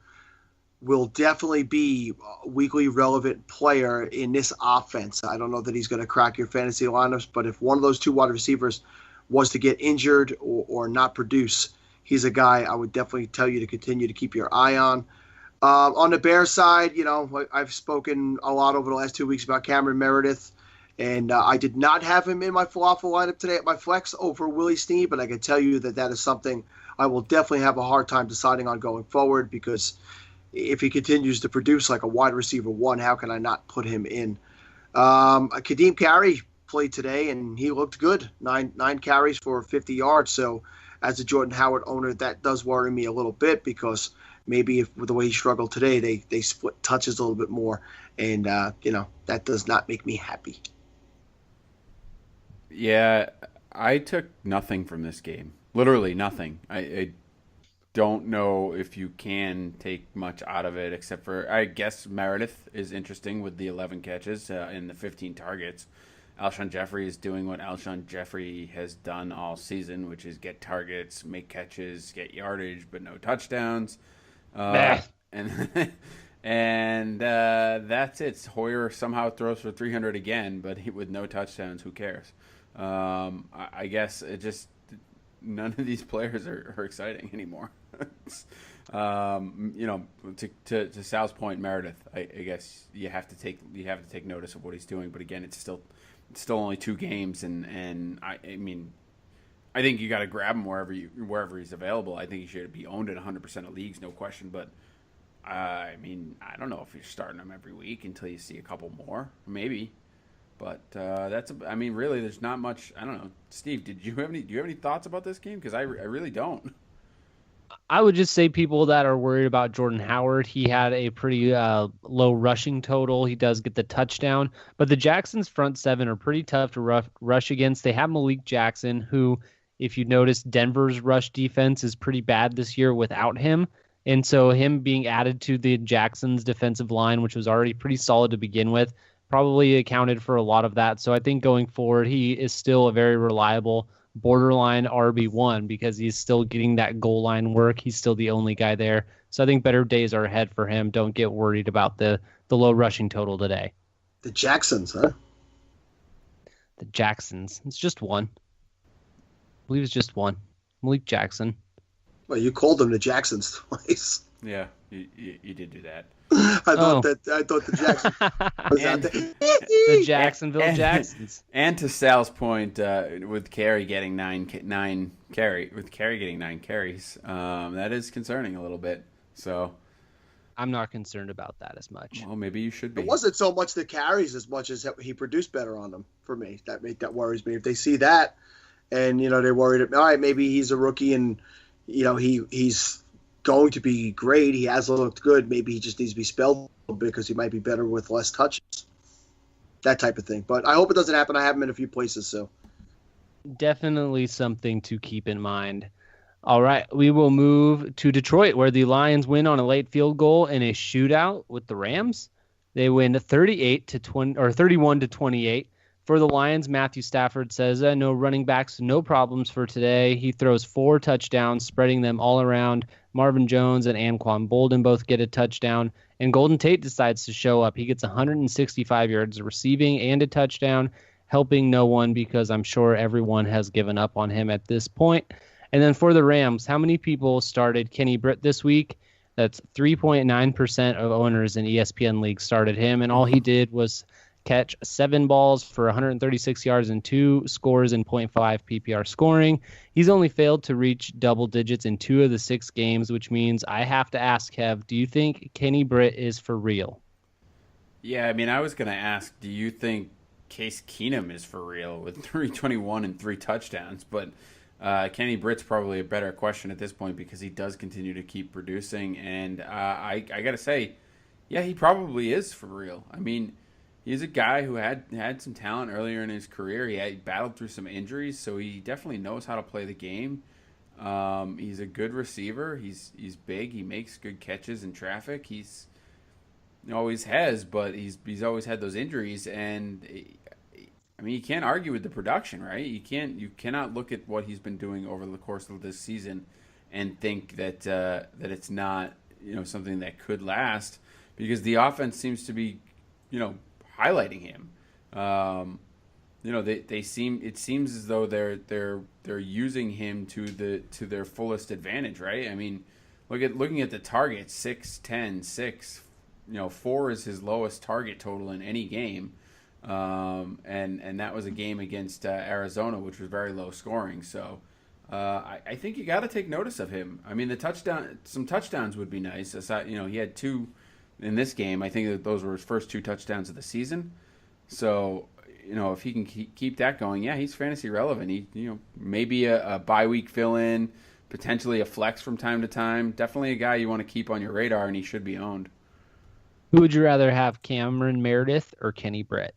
will definitely be a weekly relevant player in this offense. I don't know that he's going to crack your fantasy lineups, but if one of those 2 wide receivers was to get injured or not produce, he's a guy I would definitely tell you to continue to keep your eye on. On the Bears side, I've spoken a lot over the last 2 weeks about Cameron Meredith. And I did not have him in my falafel lineup today at my flex over Willie Snead, but I can tell you that is something I will definitely have a hard time deciding on going forward, because if he continues to produce like a wide receiver 1, how can I not put him in? Kadeem Carey played today, and he looked good. Nine carries for 50 yards. So as a Jordan Howard owner, that does worry me a little bit, because maybe with the way he struggled today, they split touches a little bit more. And, that does not make me happy. Yeah, I took nothing from this game. Literally nothing. I don't know if you can take much out of it, except for, I guess, Meredith is interesting with the 11 catches and the 15 targets. Alshon Jeffrey is doing what Alshon Jeffrey has done all season, which is get targets, make catches, get yardage, but no touchdowns. And that's it. Hoyer somehow throws for 300 again, but with no touchdowns. Who cares? I guess it just none of these players are exciting anymore. To Sal's point, Meredith, I guess you have to take notice of what he's doing. But again, it's still only 2 games, and I mean, I think you got to grab him wherever he's available. I think he should be owned in 100% of leagues, no question. But I mean, I don't know if you're starting him every week until you see a couple more, maybe. But I mean, really, there's not much. I don't know, Steve. Do you have any thoughts about this game? Because I really don't. I would just say people that are worried about Jordan Howard, he had a pretty low rushing total. He does get the touchdown, but the Jacksons front seven are pretty tough to rush against. They have Malik Jackson, who, if you notice, Denver's rush defense is pretty bad this year without him. And so him being added to the Jacksons defensive line, which was already pretty solid to begin with, probably accounted for a lot of that. So I think going forward, he is still a very reliable borderline RB1 because he's still getting that goal line work. He's still the only guy there. So I think better days are ahead for him. Don't get worried about the low rushing total today. The Jacksons, huh? The Jacksons. It's just one. I believe it's just one. Malik Jackson. Well, you called them the Jacksons twice. Yeah, you did do that. I thought the Jackson was out there. The Jacksonville Jacksons. And to Sal's point, with Carey getting nine carries, that is concerning a little bit. So I'm not concerned about that as much. Well, maybe you should be. It wasn't so much the carries as much as he produced better on them for me. That worries me. If they see that, and they're worried, all right, maybe he's a rookie and he's going to be great. He has looked good. Maybe he just needs to be spelled because he might be better with less touches. That type of thing. But I hope it doesn't happen. I have him in a few places, so. Definitely something to keep in mind. All right, we will move to Detroit, where the Lions win on a late field goal in a shootout with the Rams. They win 31-28. For the Lions, Matthew Stafford says, no running backs, no problems for today. He throws 4 touchdowns, spreading them all around. Marvin Jones and Anquan Bolden both get a touchdown. And Golden Tate decides to show up. He gets 165 yards receiving and a touchdown, helping no one because I'm sure everyone has given up on him at this point. And then for the Rams, how many people started Kenny Britt this week? That's 3.9% of owners in ESPN League started him, and all he did was catch 7 balls for 136 yards and 2 scores in 0.5 PPR scoring. He's only failed to reach double digits in 2 of the 6 games, which means I have to ask, Kev, do you think Kenny Britt is for real? Yeah, I mean, I was going to ask, do you think Case Keenum is for real with 321 and 3 touchdowns? But Kenny Britt's probably a better question at this point because he does continue to keep producing. And I got to say, yeah, he probably is for real. I mean, he's a guy who had some talent earlier in his career. He battled through some injuries, so he definitely knows how to play the game. He's a good receiver. He's big. He makes good catches in traffic. He always has, but he's always had those injuries. And I mean, you can't argue with the production, right? You cannot look at what he's been doing over the course of this season and think that it's not something that could last because the offense seems to be highlighting him. It seems as though they're using him to their fullest advantage, right? I mean, looking at the targets, 6, 10, 6, 4 is his lowest target total in any game. And that was a game against Arizona, which was very low scoring. So I think you got to take notice of him. I mean, some touchdowns would be nice. Aside, he had 2 in this game. I think that those were his first 2 touchdowns of the season. So, if he can keep that going, yeah, he's fantasy relevant. He, maybe a bye week fill-in, potentially a flex from time to time. Definitely a guy you want to keep on your radar, and he should be owned. Who would you rather have, Cameron Meredith or Kenny Britt?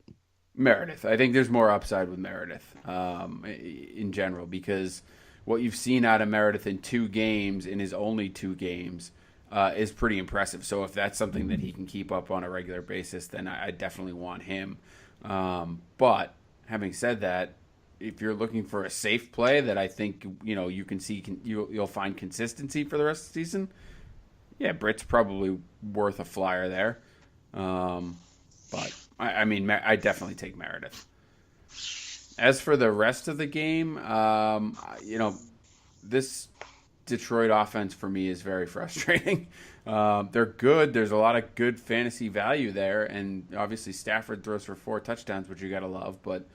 Meredith. I think there's more upside with Meredith in general because what you've seen out of Meredith in 2 games, in his only 2 games, is pretty impressive. So if that's something that he can keep up on a regular basis, then I definitely want him. But having said that, if you're looking for a safe play that I think you can see you'll find consistency for the rest of the season, yeah, Britt's probably worth a flyer there. But I mean, I definitely take Meredith. As for the rest of the game, this Detroit offense for me is very frustrating. They're good. There's a lot of good fantasy value there, and obviously Stafford throws for 4 touchdowns, which you got to love. But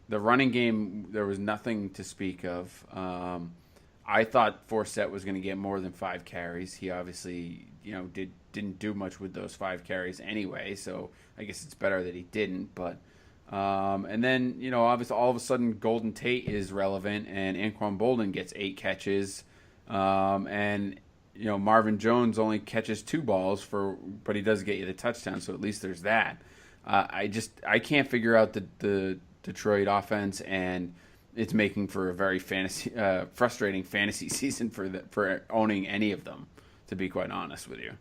The running game, there was nothing to speak of. I thought Forsett was going to get more than 5 carries. He obviously, didn't do much with those 5 carries anyway, so I guess it's better that he didn't. But and then, obviously all of a sudden Golden Tate is relevant, and Anquan Boldin gets 8 catches, and Marvin Jones only catches 2 balls but he does get you the touchdown, so at least there's that. I can't figure out the Detroit offense, and it's making for a very frustrating fantasy season for owning any of them, to be quite honest with you.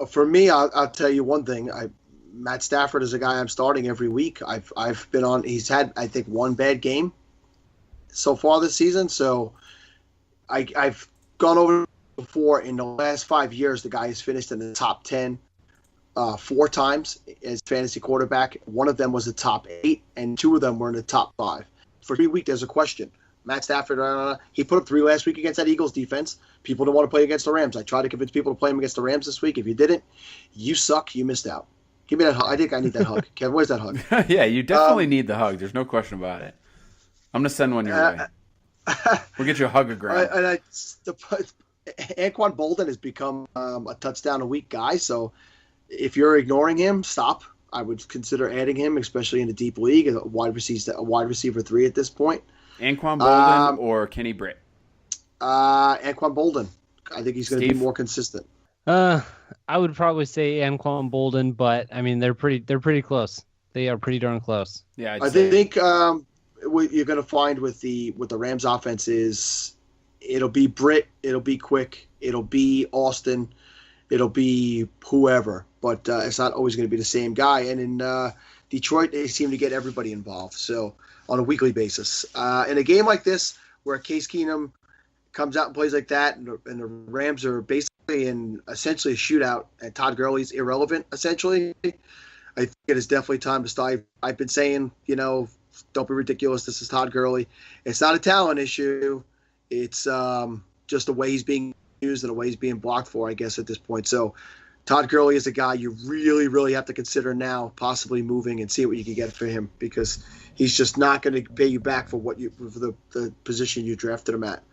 For me, I'll tell you one thing. Matt Stafford is a guy I'm starting every week. I've been on. He's had, I think, 1 bad game so far this season. So I've gone over before. In the last 5 years, the guy has finished in the top 10 4 times as fantasy quarterback. One of them was the top 8, and 2 of them were in the top 5. For 3 weeks, there's a question. Matt Stafford, he put up 3 last week against that Eagles defense. People don't want to play against the Rams. I tried to convince people to play him against the Rams this week. If you didn't, you suck. You missed out. Give me that hug. I think I need that hug. Kevin, where's that hug? Yeah, you definitely need the hug. There's no question about it. I'm going to send one your way. We'll get you a hugogram. Anquan Boldin has become a touchdown-a-week guy, so if you're ignoring him, stop. I would consider adding him, especially in a deep league, a wide receiver 3 at this point. Anquan Boldin or Kenny Britt? Anquan Boldin. I think he's going to be more consistent. I would probably say Anquan Boldin, but I mean they're pretty close. They are pretty darn close. Yeah, I think what you're going to find with the Rams offense is it'll be Britt, it'll be Quick, it'll be Austin, it'll be whoever, but it's not always going to be the same guy. And in Detroit, they seem to get everybody involved, so on a weekly basis. In a game like this, where Case Keenum comes out and plays like that, and the Rams are basically in essentially a shootout, and Todd Gurley's irrelevant, essentially, I think it is definitely time to start. I've been saying, don't be ridiculous. This is Todd Gurley. It's not a talent issue. It's just the way he's being used and the way he's being blocked for, I guess, at this point. So Todd Gurley is a guy you really, really have to consider now, possibly moving and see what you can get for him, because he's just not going to pay you back for the position you drafted him at.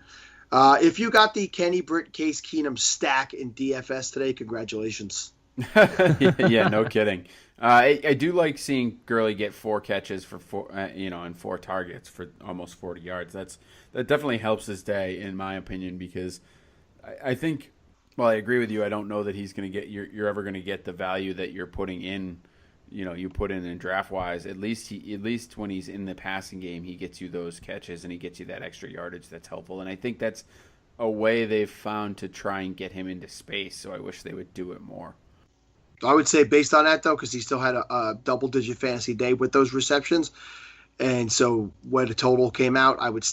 If you got the Kenny Britt, Case Keenum stack in DFS today, congratulations. Yeah, no kidding. I do like seeing Gurley get 4 catches for 4, and 4 targets for almost 40 yards. That definitely helps his day, in my opinion, because I think, well, I agree with you. I don't know that he's going to get you're ever going to get the value that you're putting in. You put in draft wise. At least when he's in the passing game, he gets you those catches and he gets you that extra yardage that's helpful. And I think that's a way they've found to try and get him into space. So I wish they would do it more. I would say based on that, though, because he still had a double-digit fantasy day with those receptions, and so when the total came out, I would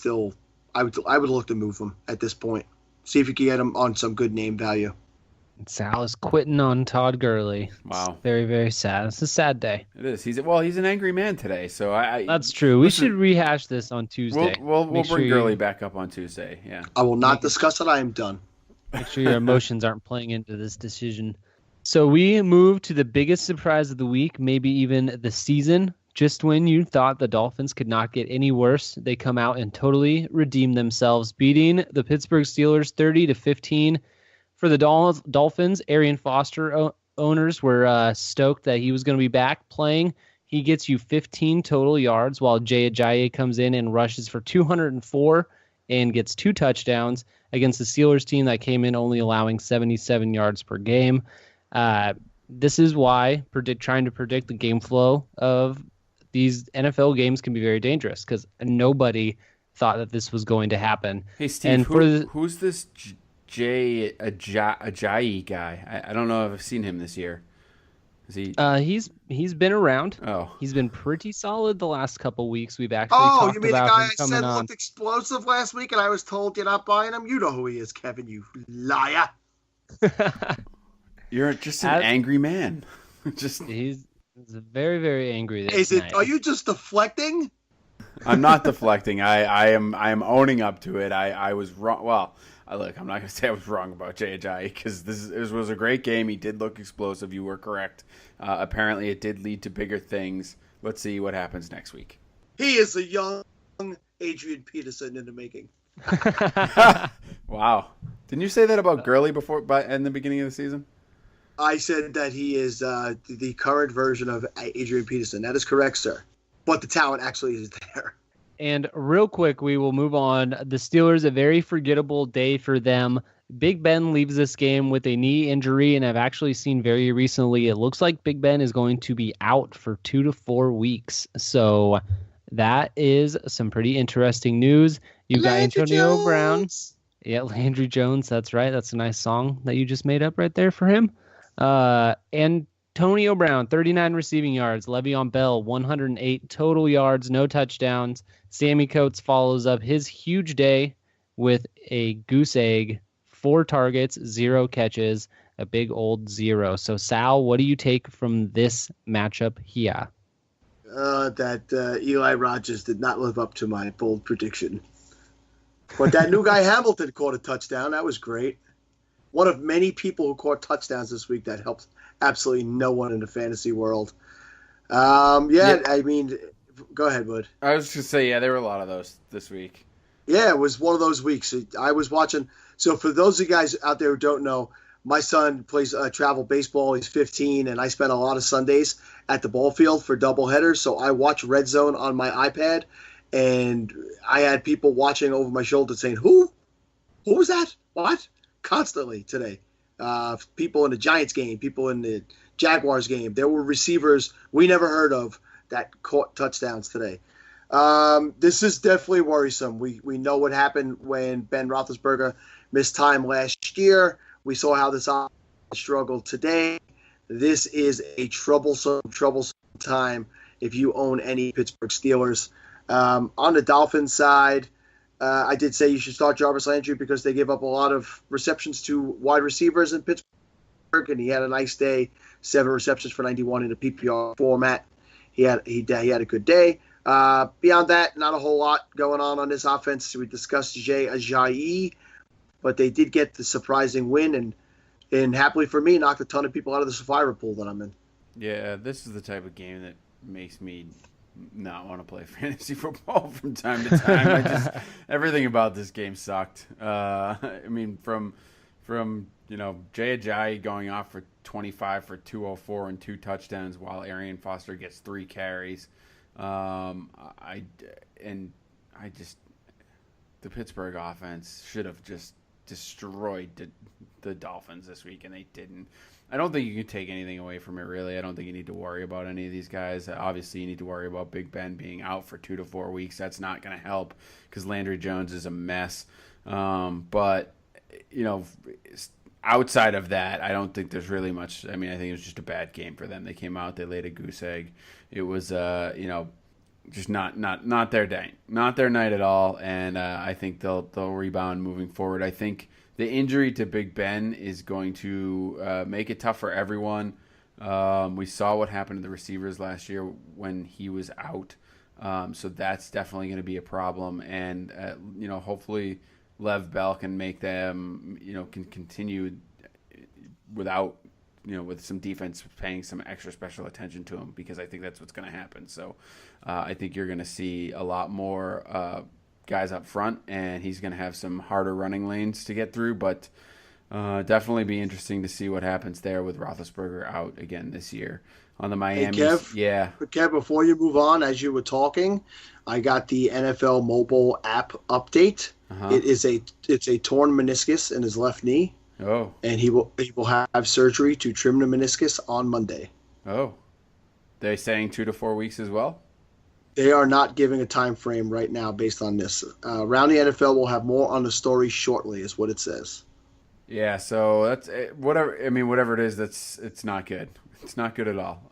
look to move him at this point. See if you can get him on some good name value. Sal is quitting on Todd Gurley. Wow. It's very, very sad. It's a sad day. It is. He's an angry man today. So That's true. We should rehash this on Tuesday. We'll bring Gurley back up on Tuesday. Yeah. I will not discuss it. I am done. Make sure your emotions aren't playing into this decision. So we move to the biggest surprise of the week, maybe even the season. Just when you thought the Dolphins could not get any worse, they come out and totally redeem themselves, beating the Pittsburgh Steelers 30-15. For the Dolphins, Arian Foster owners were stoked that he was going to be back playing. He gets you 15 total yards, while Jay Ajayi comes in and rushes for 204 and gets 2 touchdowns against the Steelers team that came in only allowing 77 yards per game. This is why trying to predict the game flow of these NFL games can be very dangerous, because nobody thought that this was going to happen. Hey, Steve, who's this Jay Ajayi guy? I don't know if I've seen him this year. Is he? He's been around. Oh, he's been pretty solid the last couple weeks. We've actually talked about him coming on. Oh, you mean the guy I said looked explosive last week, and I was told you're not buying him? You know who he is, Kevin. You liar. You're just an angry man. He's very, very angry. Are you just deflecting? I'm not deflecting. I am owning up to it. I was wrong. Well, look, I'm not going to say I was wrong about Jay Ajayi, because this was a great game. He did look explosive. You were correct. Apparently, it did lead to bigger things. Let's see what happens next week. He is a young Adrian Peterson in the making. Wow. Didn't you say that about Gurley in the beginning of the season? I said that he is the current version of Adrian Peterson. That is correct, sir. But the talent actually is there. And real quick, we will move on. The Steelers, a very forgettable day for them. Big Ben leaves this game with a knee injury, and I've actually seen very recently it looks like Big Ben is going to be out for 2 to 4 weeks. So that is some pretty interesting news. You got Antonio Brown. Yeah, Landry Jones. That's right. That's a nice song that you just made up right there for him. Antonio Brown, 39 receiving yards. Le'Veon Bell, 108 total yards, no touchdowns. Sammy Coates follows up his huge day with a goose egg, 4 targets, 0 catches, a big old 0. So, Sal, what do you take from this matchup here? That Eli Rogers did not live up to my bold prediction. But that new guy Hamilton caught a touchdown. That was great. One of many people who caught touchdowns this week that helped absolutely no one in the fantasy world. I mean, go ahead, Bud. I was just going to say, there were a lot of those this week. Yeah, it was one of those weeks. I was watching. So for those of you guys out there who don't know, my son plays travel baseball. He's 15, and I spend a lot of Sundays at the ball field for doubleheaders. So I watch Red Zone on my iPad, and I had people watching over my shoulder saying, Who was that? What? Constantly today. People in the Giants game, people in the Jaguars game. There were receivers we never heard of that caught touchdowns today. This is definitely worrisome. We know what happened when Ben Roethlisberger missed time last year. We saw how this struggled today. This is a troublesome time if you own any Pittsburgh Steelers. On the Dolphins side, I did say you should start Jarvis Landry because they give up a lot of receptions to wide receivers in Pittsburgh, and he had a nice day, 7 receptions for 91 in a PPR format. He had a good day. Beyond that, not a whole lot going on this offense. We discussed Jay Ajayi, but they did get the surprising win, and happily for me, knocked a ton of people out of the survivor pool that I'm in. Yeah, this is the type of game that makes me not want to play fantasy football from time to time. Everything about this game sucked. I mean, from Jay Ajayi going off for 25 for 204 and 2 touchdowns, while Arian Foster gets 3 carries. The Pittsburgh offense should have just destroyed the Dolphins this week, and they didn't. I don't think you can take anything away from it, really. I don't think you need to worry about any of these guys. Obviously, you need to worry about Big Ben being out for 2 to 4 weeks. That's not going to help because Landry Jones is a mess. But outside of that, I don't think there's really much. I mean, I think it was just a bad game for them. They came out, they laid a goose egg. It was, just not their day, not their night at all. And I think they'll rebound moving forward. I think the injury to Big Ben is going to make it tough for everyone. We saw what happened to the receivers last year when he was out. So that's definitely going to be a problem. And, hopefully Lev Bell can make them, can continue without, with some defense paying some extra special attention to him, because I think that's what's going to happen. So I think you're going to see a lot more guys up front, and he's going to have some harder running lanes to get through, but definitely be interesting to see what happens there with Roethlisberger out again this year. On the Miami, Kev, before you move on, as you were talking, I got the NFL mobile app update. Uh-huh. It's a torn meniscus in his left knee. Oh, and he will have surgery to trim the meniscus on Monday. Oh, they're saying 2 to 4 weeks as well. They are not giving a time frame right now based on this. Around the NFL, we'll have more on the story shortly, is what it says. Yeah, so that's whatever. I mean, whatever it is, it's not good. It's not good at all.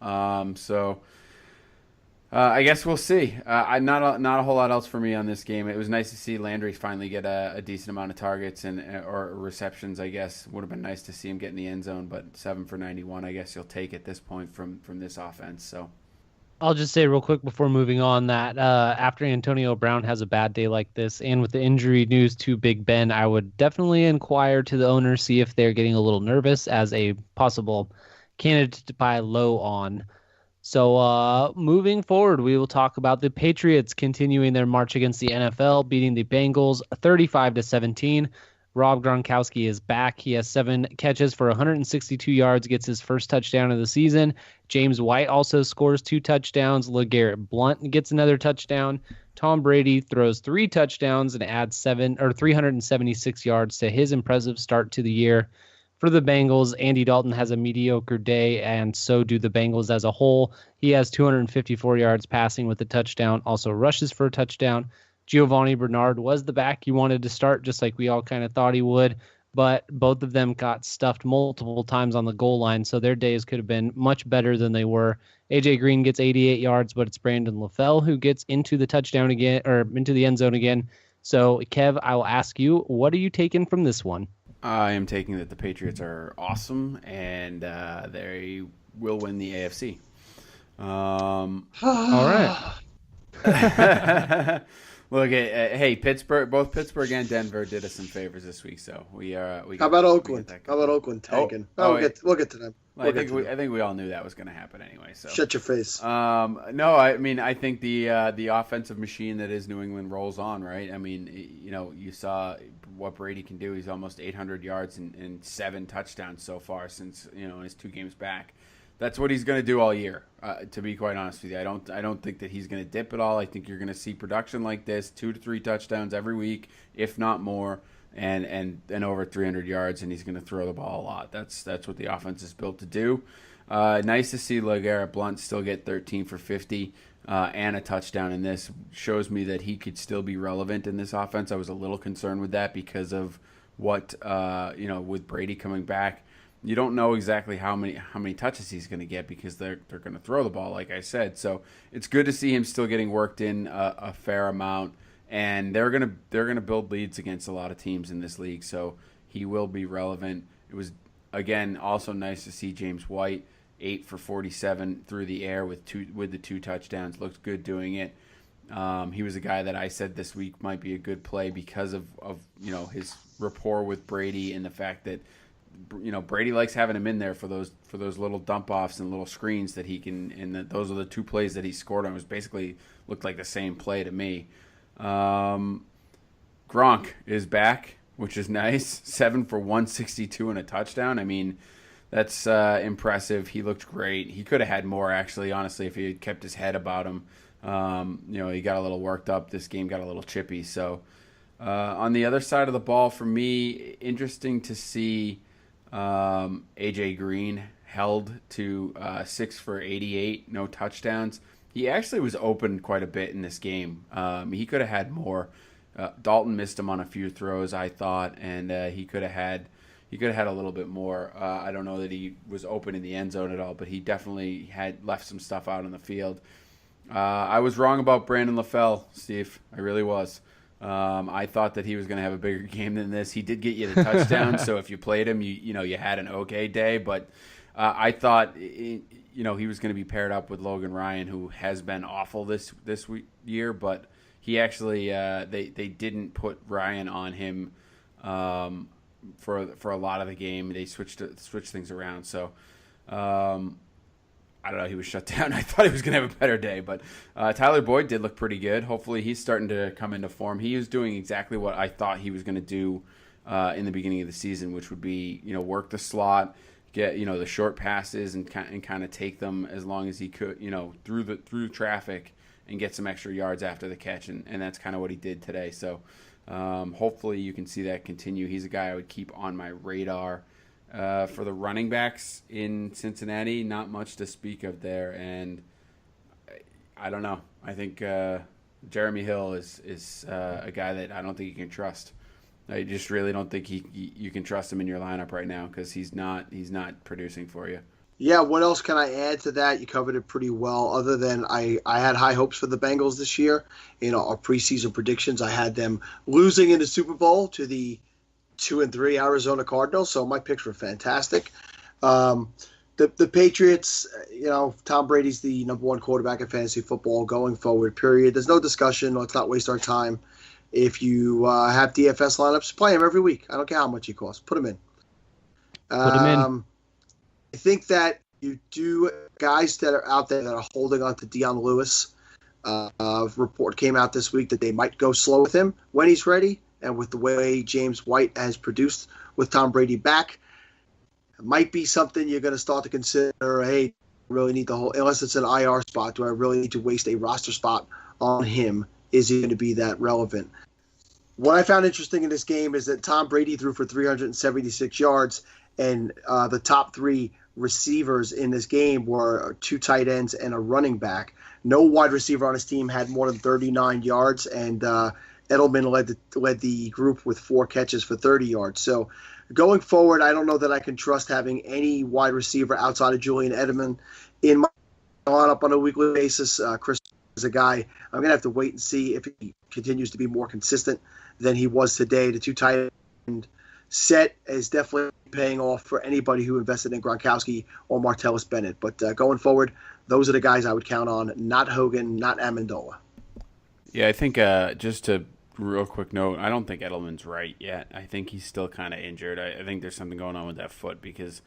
I guess we'll see. Not a whole lot else for me on this game. It was nice to see Landry finally get a decent amount of targets or receptions. I guess would have been nice to see him get in the end zone, but 7 for 91. I guess you'll take at this point from this offense. So. I'll just say real quick before moving on that after Antonio Brown has a bad day like this, and with the injury news to Big Ben, I would definitely inquire to the owner, see if they're getting a little nervous as a possible candidate to buy low on. So moving forward, we will talk about the Patriots continuing their march against the NFL, beating the Bengals 35-17. Rob Gronkowski is back. He has 7 catches for 162 yards, gets his first touchdown of the season. James White also scores 2 touchdowns. LeGarrette Blount gets another touchdown. Tom Brady throws 3 touchdowns and adds 376 yards to his impressive start to the year. For the Bengals, Andy Dalton has a mediocre day, and so do the Bengals as a whole. He has 254 yards passing with a touchdown, also rushes for a touchdown. Giovanni Bernard was the back you wanted to start, just like we all kind of thought he would, but both of them got stuffed multiple times on the goal line, so their days could have been much better than they were. A.J. Green gets 88 yards, but it's Brandon LaFell who gets into the touchdown again, or into the end zone again. So, Kev, I will ask you, what are you taking from this one? I am taking that the Patriots are awesome, and they will win the AFC. All right. Look, hey, Pittsburgh. Both Pittsburgh and Denver did us some favors this week, so we. How about Oakland? How about Oakland tanking? We'll get to them. I think we all knew that was going to happen anyway. So shut your face. No, I mean I think the offensive machine that is New England rolls on, right? I mean, you saw what Brady can do. He's almost 800 yards and 7 touchdowns so far since his 2 games back. That's what he's going to do all year. To be quite honest with you, I don't think that he's going to dip at all. I think you're going to see production like this, 2 to 3 touchdowns every week, if not more, and over 300 yards, and he's going to throw the ball a lot. That's what the offense is built to do. Nice to see LeGarrette Blount still get 13 for 50 and a touchdown in this. Shows me that he could still be relevant in this offense. I was a little concerned with that because of what with Brady coming back. You don't know exactly how many touches he's going to get because they're going to throw the ball, like I said. So it's good to see him still getting worked in a fair amount, and they're gonna build leads against a lot of teams in this league. So he will be relevant. It was again also nice to see James White 8 for 47 through the air with the 2 touchdowns. Looked good doing it. He was a guy that I said this week might be a good play because of his rapport with Brady and the fact that. Brady likes having him in there for those little dump offs and little screens that he can. And those are the 2 plays that he scored on. It was basically looked like the same play to me. Gronk is back, which is nice. 7 for 162 and a touchdown. I mean, that's impressive. He looked great. He could have had more, actually. Honestly, if he had kept his head about him. He got a little worked up. This game got a little chippy. So on the other side of the ball, for me, interesting to see. A.J. Green held to 6 for 88, no touchdowns. He actually was open quite a bit in this game. He could have had more. Dalton missed him on a few throws, I thought, and he could have had a little bit more. I don't know that he was open in the end zone at all, but he definitely had left some stuff out on the field. I was wrong about Brandon LaFell, Steve. I really was. I thought that he was going to have a bigger game than this. He did get you the touchdown, so if you played him, you had an okay day. But I thought he was going to be paired up with Logan Ryan, who has been awful this year. But he actually they didn't put Ryan on him for a lot of the game. They switched things around. So. I don't know. He was shut down. I thought he was going to have a better day, but Tyler Boyd did look pretty good. Hopefully, he's starting to come into form. He was doing exactly what I thought he was going to do in the beginning of the season, which would be work the slot, get the short passes, and kind of take them as long as he could through traffic and get some extra yards after the catch, and that's kind of what he did today. So hopefully, you can see that continue. He's a guy I would keep on my radar. For the running backs in Cincinnati, not much to speak of there, and I don't know. I think Jeremy Hill is a guy that I don't think you can trust. I just really don't think you can trust him in your lineup right now because he's not producing for you. Yeah, what else can I add to that? You covered it pretty well. Other than I had high hopes for the Bengals this year. Our preseason predictions, I had them losing in the Super Bowl to the 2-3 Arizona Cardinals, so my picks were fantastic. The Patriots, Tom Brady's the number 1 quarterback in fantasy football going forward, period. There's no discussion. Let's not waste our time. If you have DFS lineups, play them every week. I don't care how much he costs. Put them in. Put them in. I think that you do guys that are out there that are holding on to Dion Lewis. Report came out this week that they might go slow with him when he's ready, and with the way James White has produced with Tom Brady back, it might be something you're going to start to consider. Hey, really need the whole, unless it's an IR spot, do I really need to waste a roster spot on him? Is he going to be that relevant? What I found interesting in this game is that Tom Brady threw for 376 yards, and the top three receivers in this game were 2 tight ends and a running back. No wide receiver on his team had more than 39 yards, and Edelman led the group with 4 catches for 30 yards. So going forward, I don't know that I can trust having any wide receiver outside of Julian Edelman in my lineup on a weekly basis. Chris is a guy I'm going to have to wait and see if he continues to be more consistent than he was today. The 2 tight end set is definitely paying off for anybody who invested in Gronkowski or Martellus Bennett. But going forward, those are the guys I would count on, not Hogan, not Amendola. Yeah, I think just to real quick note, I don't think Edelman's right yet. I think he's still kind of injured. I think there's something going on with that foot because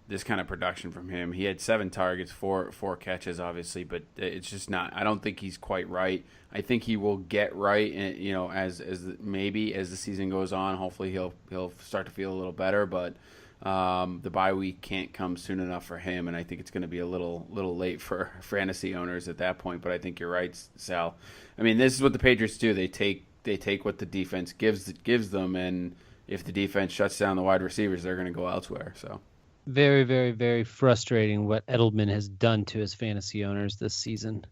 this kind of production from him. He had 7 targets, 4 catches, obviously, but it's just not. I don't think he's quite right. I think he will get right, as maybe as the season goes on. Hopefully he'll start to feel a little better, but the bye week can't come soon enough for him, and I think it's going to be a little late for fantasy owners at that point. But I think you're right, Sal. I mean, this is what the Patriots do. They take what the defense gives them, and if the defense shuts down the wide receivers, they're going to go elsewhere. So very, very, very frustrating what Edelman has done to his fantasy owners this season.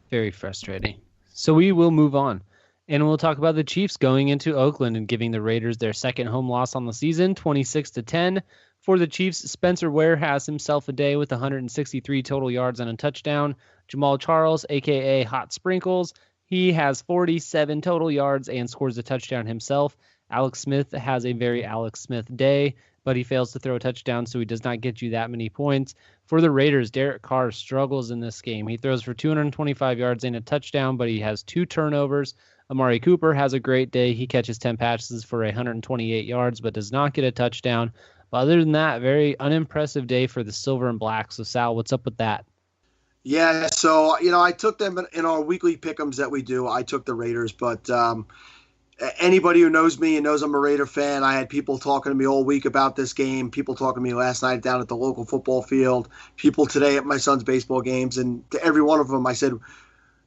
Very frustrating. So we will move on, and we'll talk about the Chiefs going into Oakland and giving the Raiders their second home loss on the season, 26-10. For the Chiefs, Spencer Ware has himself a day with 163 total yards and a touchdown. Jamal Charles, a.k.a. Hot Sprinkles, he has 47 total yards and scores a touchdown himself. Alex Smith has a very Alex Smith day, but he fails to throw a touchdown, so he does not get you that many points. For the Raiders, Derek Carr struggles in this game. He throws for 225 yards and a touchdown, but he has 2 turnovers. Amari Cooper has a great day. He catches 10 passes for 128 yards, but does not get a touchdown. But other than that, very unimpressive day for the Silver and Black. So, Sal, what's up with that? Yeah, so, I took them in our weekly pick'ems that we do. I took the Raiders, but anybody who knows me and knows I'm a Raider fan, I had people talking to me all week about this game, people talking to me last night down at the local football field, people today at my son's baseball games, and to every one of them I said,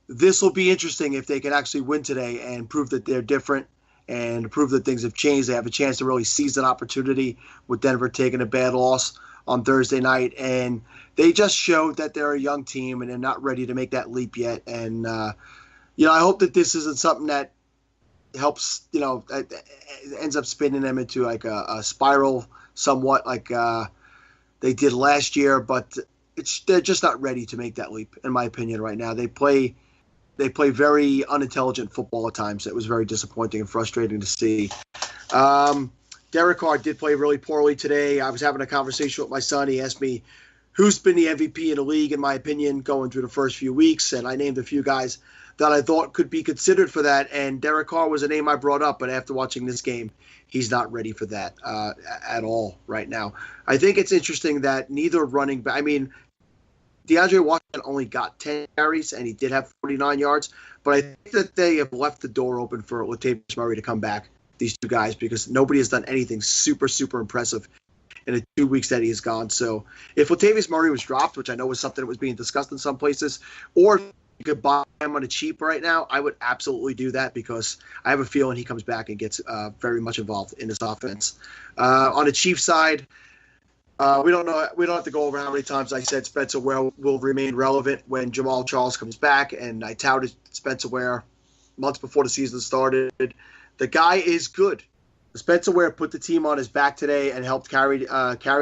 this will be interesting if they can actually win today and prove that they're different and prove that things have changed. They have a chance to really seize an opportunity with Denver taking a bad loss on Thursday night, and they just showed that they're a young team and they're not ready to make that leap yet. And I hope that this isn't something that helps, ends up spinning them into like a spiral somewhat like they did last year, but they're just not ready to make that leap, in my opinion, right now. They play very unintelligent football at times. It was very disappointing and frustrating to see. Derek Carr did play really poorly today. I was having a conversation with my son. He asked me who's been the MVP in the league, in my opinion, going through the first few weeks, and I named a few guys that I thought could be considered for that, and Derek Carr was a name I brought up, but after watching this game, he's not ready for that at all right now. I think it's interesting that neither running back – I mean, DeAndre Washington only got 10 carries, and he did have 49 yards, but I think that they have left the door open for Latavius Murray to come back, these 2 guys, because nobody has done anything super, super impressive in the 2 weeks that he has gone. So if Latavius Murray was dropped, which I know was something that was being discussed in some places, or you could buy him on a cheap right now, I would absolutely do that because I have a feeling he comes back and gets very much involved in this offense. On the Chiefs side, we don't know. We don't have to go over how many times I said Spencer Ware will remain relevant when Jamal Charles comes back, and I touted Spencer Ware months before the season started. The guy is good. Spencer Ware put the team on his back today and helped carry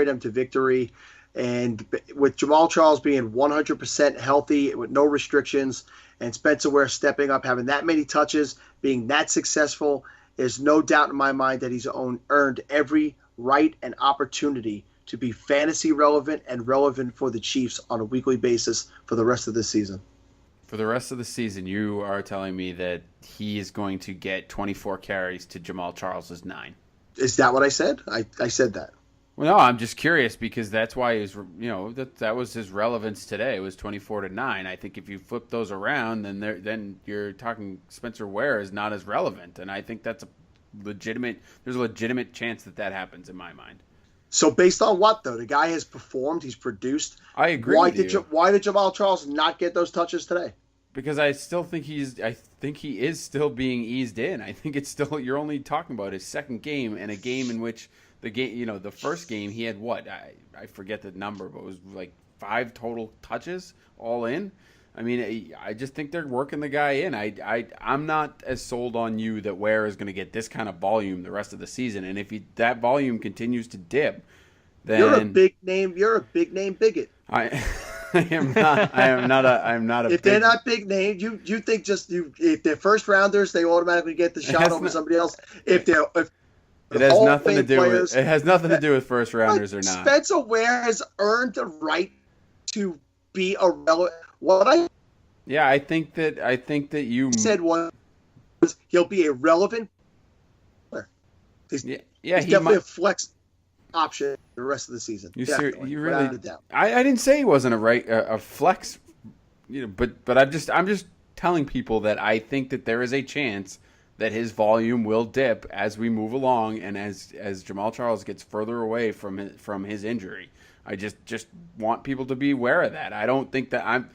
them to victory. And with Jamal Charles being 100% healthy, with no restrictions, and Spencer Ware stepping up, having that many touches, being that successful, there's no doubt in my mind that he's earned every right and opportunity to be fantasy relevant and relevant for the Chiefs on a weekly basis for the rest of the season. For the rest of the season, you are telling me that he is going to get 24 carries to Jamal Charles's 9. Is that what I said? I said that. Well, no, I'm just curious because that's why he was, that was his relevance today. It was 24-9. I think if you flip those around, then you're talking Spencer Ware is not as relevant, and I think that's there's a legitimate chance that happens in my mind. So based on what though? The guy has performed. He's produced. I agree. Why did Jamaal Charles not get those touches today? Because I think he is still being eased in. I think it's still, you're only talking about his second game, and a game in which the first game he had what? I forget the number, but it was like 5 total touches all in. I mean, I just think they're working the guy in. I'm not as sold on you that Ware is going to get this kind of volume the rest of the season, and if that volume continues to dip, then you're a big name. You're a big name bigot. I am not a. If they're not big names, you think if they're first rounders, they automatically get the shot over somebody else. It has nothing to do with first rounders or not. Spencer Ware has earned the right to be a relevant. I think that you said was he'll be a relevant player. He's definitely a flex option the rest of the season. You really? I didn't say he wasn't a flex, but I'm just telling people that I think that there is a chance that his volume will dip as we move along, and as Jamaal Charles gets further away from his injury. I just want people to be aware of that. I don't think that I'm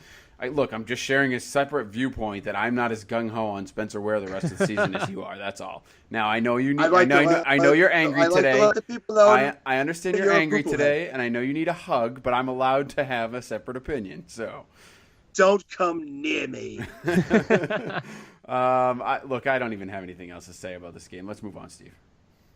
just sharing a separate viewpoint that I'm not as gung ho on Spencer Ware the rest of the season as you are. That's all. Now I know you need. I know you're angry today. I understand you're angry today, and I know you need a hug, but I'm allowed to have a separate opinion. So don't come near me. I don't even have anything else to say about this game. Let's move on, Steve.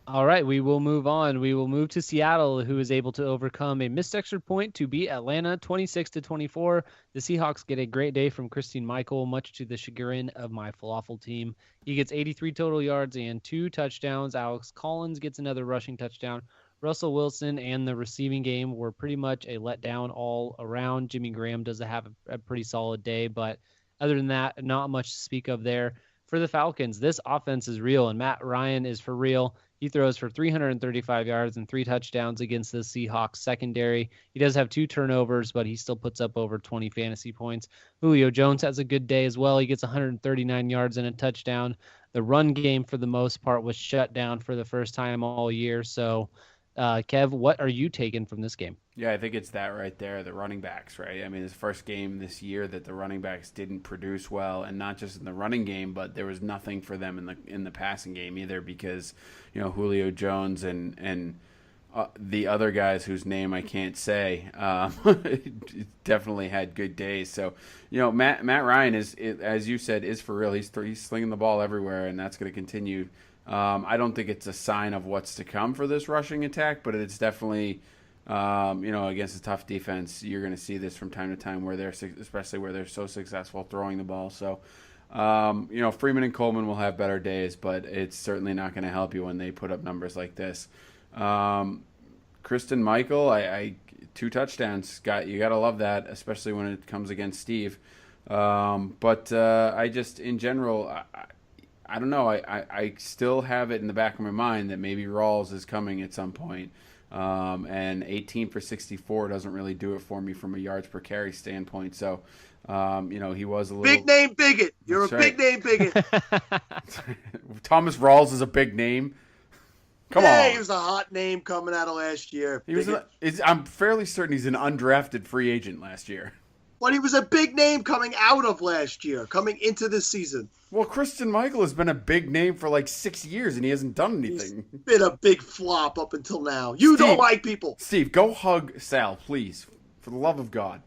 All right, we will move on. We will move to Seattle, who is able to overcome a missed extra point to beat Atlanta 26-24. The Seahawks get a great day from Christine Michael, much to the chagrin of my falafel team. He gets 83 total yards and 2 touchdowns. Alex Collins gets another rushing touchdown. Russell Wilson and the receiving game were pretty much a letdown all around. Jimmy Graham does have a pretty solid day, but other than that, not much to speak of there. For the Falcons, this offense is real, and Matt Ryan is for real. He throws for 335 yards and 3 touchdowns against the Seahawks secondary. He does have 2 turnovers, but he still puts up over 20 fantasy points. Julio Jones has a good day as well. He gets 139 yards and a touchdown. The run game, for the most part, was shut down for the first time all year. So, Kev, what are you taking from this game? Yeah, I think it's that right there, the running backs, right? I mean, it's the first game this year that the running backs didn't produce well, and not just in the running game, but there was nothing for them in the passing game either, because Julio Jones and the other guys whose name I can't say definitely had good days. So Matt Ryan is, as you said, is for real. He's slinging the ball everywhere, and that's going to continue. I don't think it's a sign of what's to come for this rushing attack, but it's definitely. Against a tough defense, you're going to see this from time to time especially where they're so successful throwing the ball. So, Freeman and Coleman will have better days, but it's certainly not going to help you when they put up numbers like this. Kristen Michael, I 2 touchdowns. You got to love that, especially when it comes against Steve. But I just, in general, I don't know. I still have it in the back of my mind that maybe Rawls is coming at some point. And 18 for 64 doesn't really do it for me from a yards per carry standpoint. So, he was a little big name bigot. You're a big name bigot. Thomas Rawls is a big name. Come on. He was a hot name coming out of last year. I'm fairly certain he's an undrafted free agent last year. But he was a big name coming out of last year, coming into this season. Well, Christian Michael has been a big name for like 6 years, and he hasn't done anything. He's been a big flop up until now. Steve, don't like people. Steve, go hug Sal, please. For the love of God.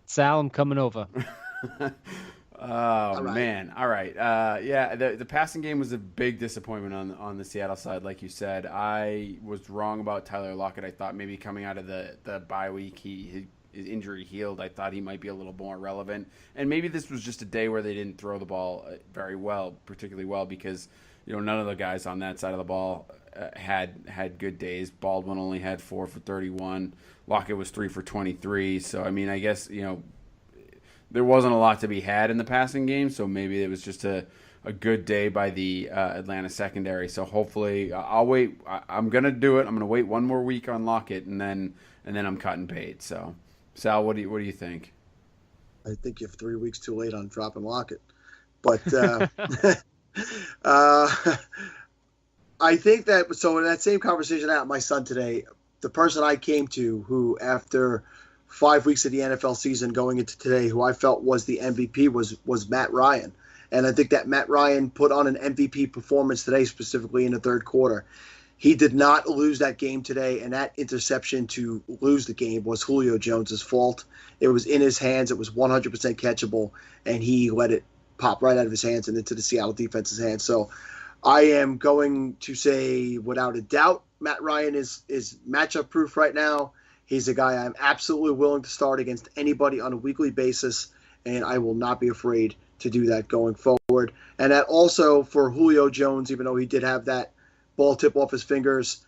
Sal, I'm coming over. Oh, man. All right. The passing game was a big disappointment on the Seattle side, like you said. I was wrong about Tyler Lockett. I thought maybe coming out of the bye week, his injury healed. I thought he might be a little more relevant. And maybe this was just a day where they didn't throw the ball particularly well, because none of the guys on that side of the ball had good days. Baldwin only had 4 for 31. Lockett was 3 for 23. So, I mean, I guess, there wasn't a lot to be had in the passing game, so maybe it was just a a good day by the Atlanta secondary. So hopefully, I'll wait. I'm gonna do it. I'm gonna wait one more week on Lockett, and then I'm cutting paid. So, Sal, what do you think? I think you're 3 weeks too late on dropping Lockett, but I think that. So in that same conversation I had with my son today, the person I came to, who after 5 weeks of the NFL season going into today, who I felt was the MVP was Matt Ryan. And I think that Matt Ryan put on an MVP performance today, specifically in the third quarter. He did not lose that game today, and that interception to lose the game was Julio Jones' fault. It was in his hands. It was 100% catchable, and he let it pop right out of his hands and into the Seattle defense's hands. So I am going to say, without a doubt, Matt Ryan is matchup proof right now. He's a guy I'm absolutely willing to start against anybody on a weekly basis, and I will not be afraid to do that going forward. And that also for Julio Jones, even though he did have that ball tip off his fingers,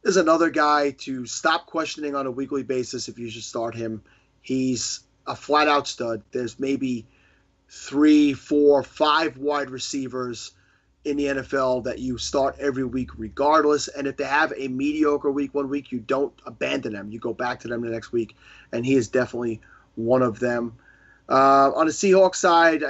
is another guy to stop questioning on a weekly basis if you should start him. He's a flat-out stud. There's maybe 3, 4, 5 wide receivers in the NFL that you start every week regardless. And if they have a mediocre week one week, you don't abandon them. You go back to them the next week, and he is definitely one of them. On the Seahawks side,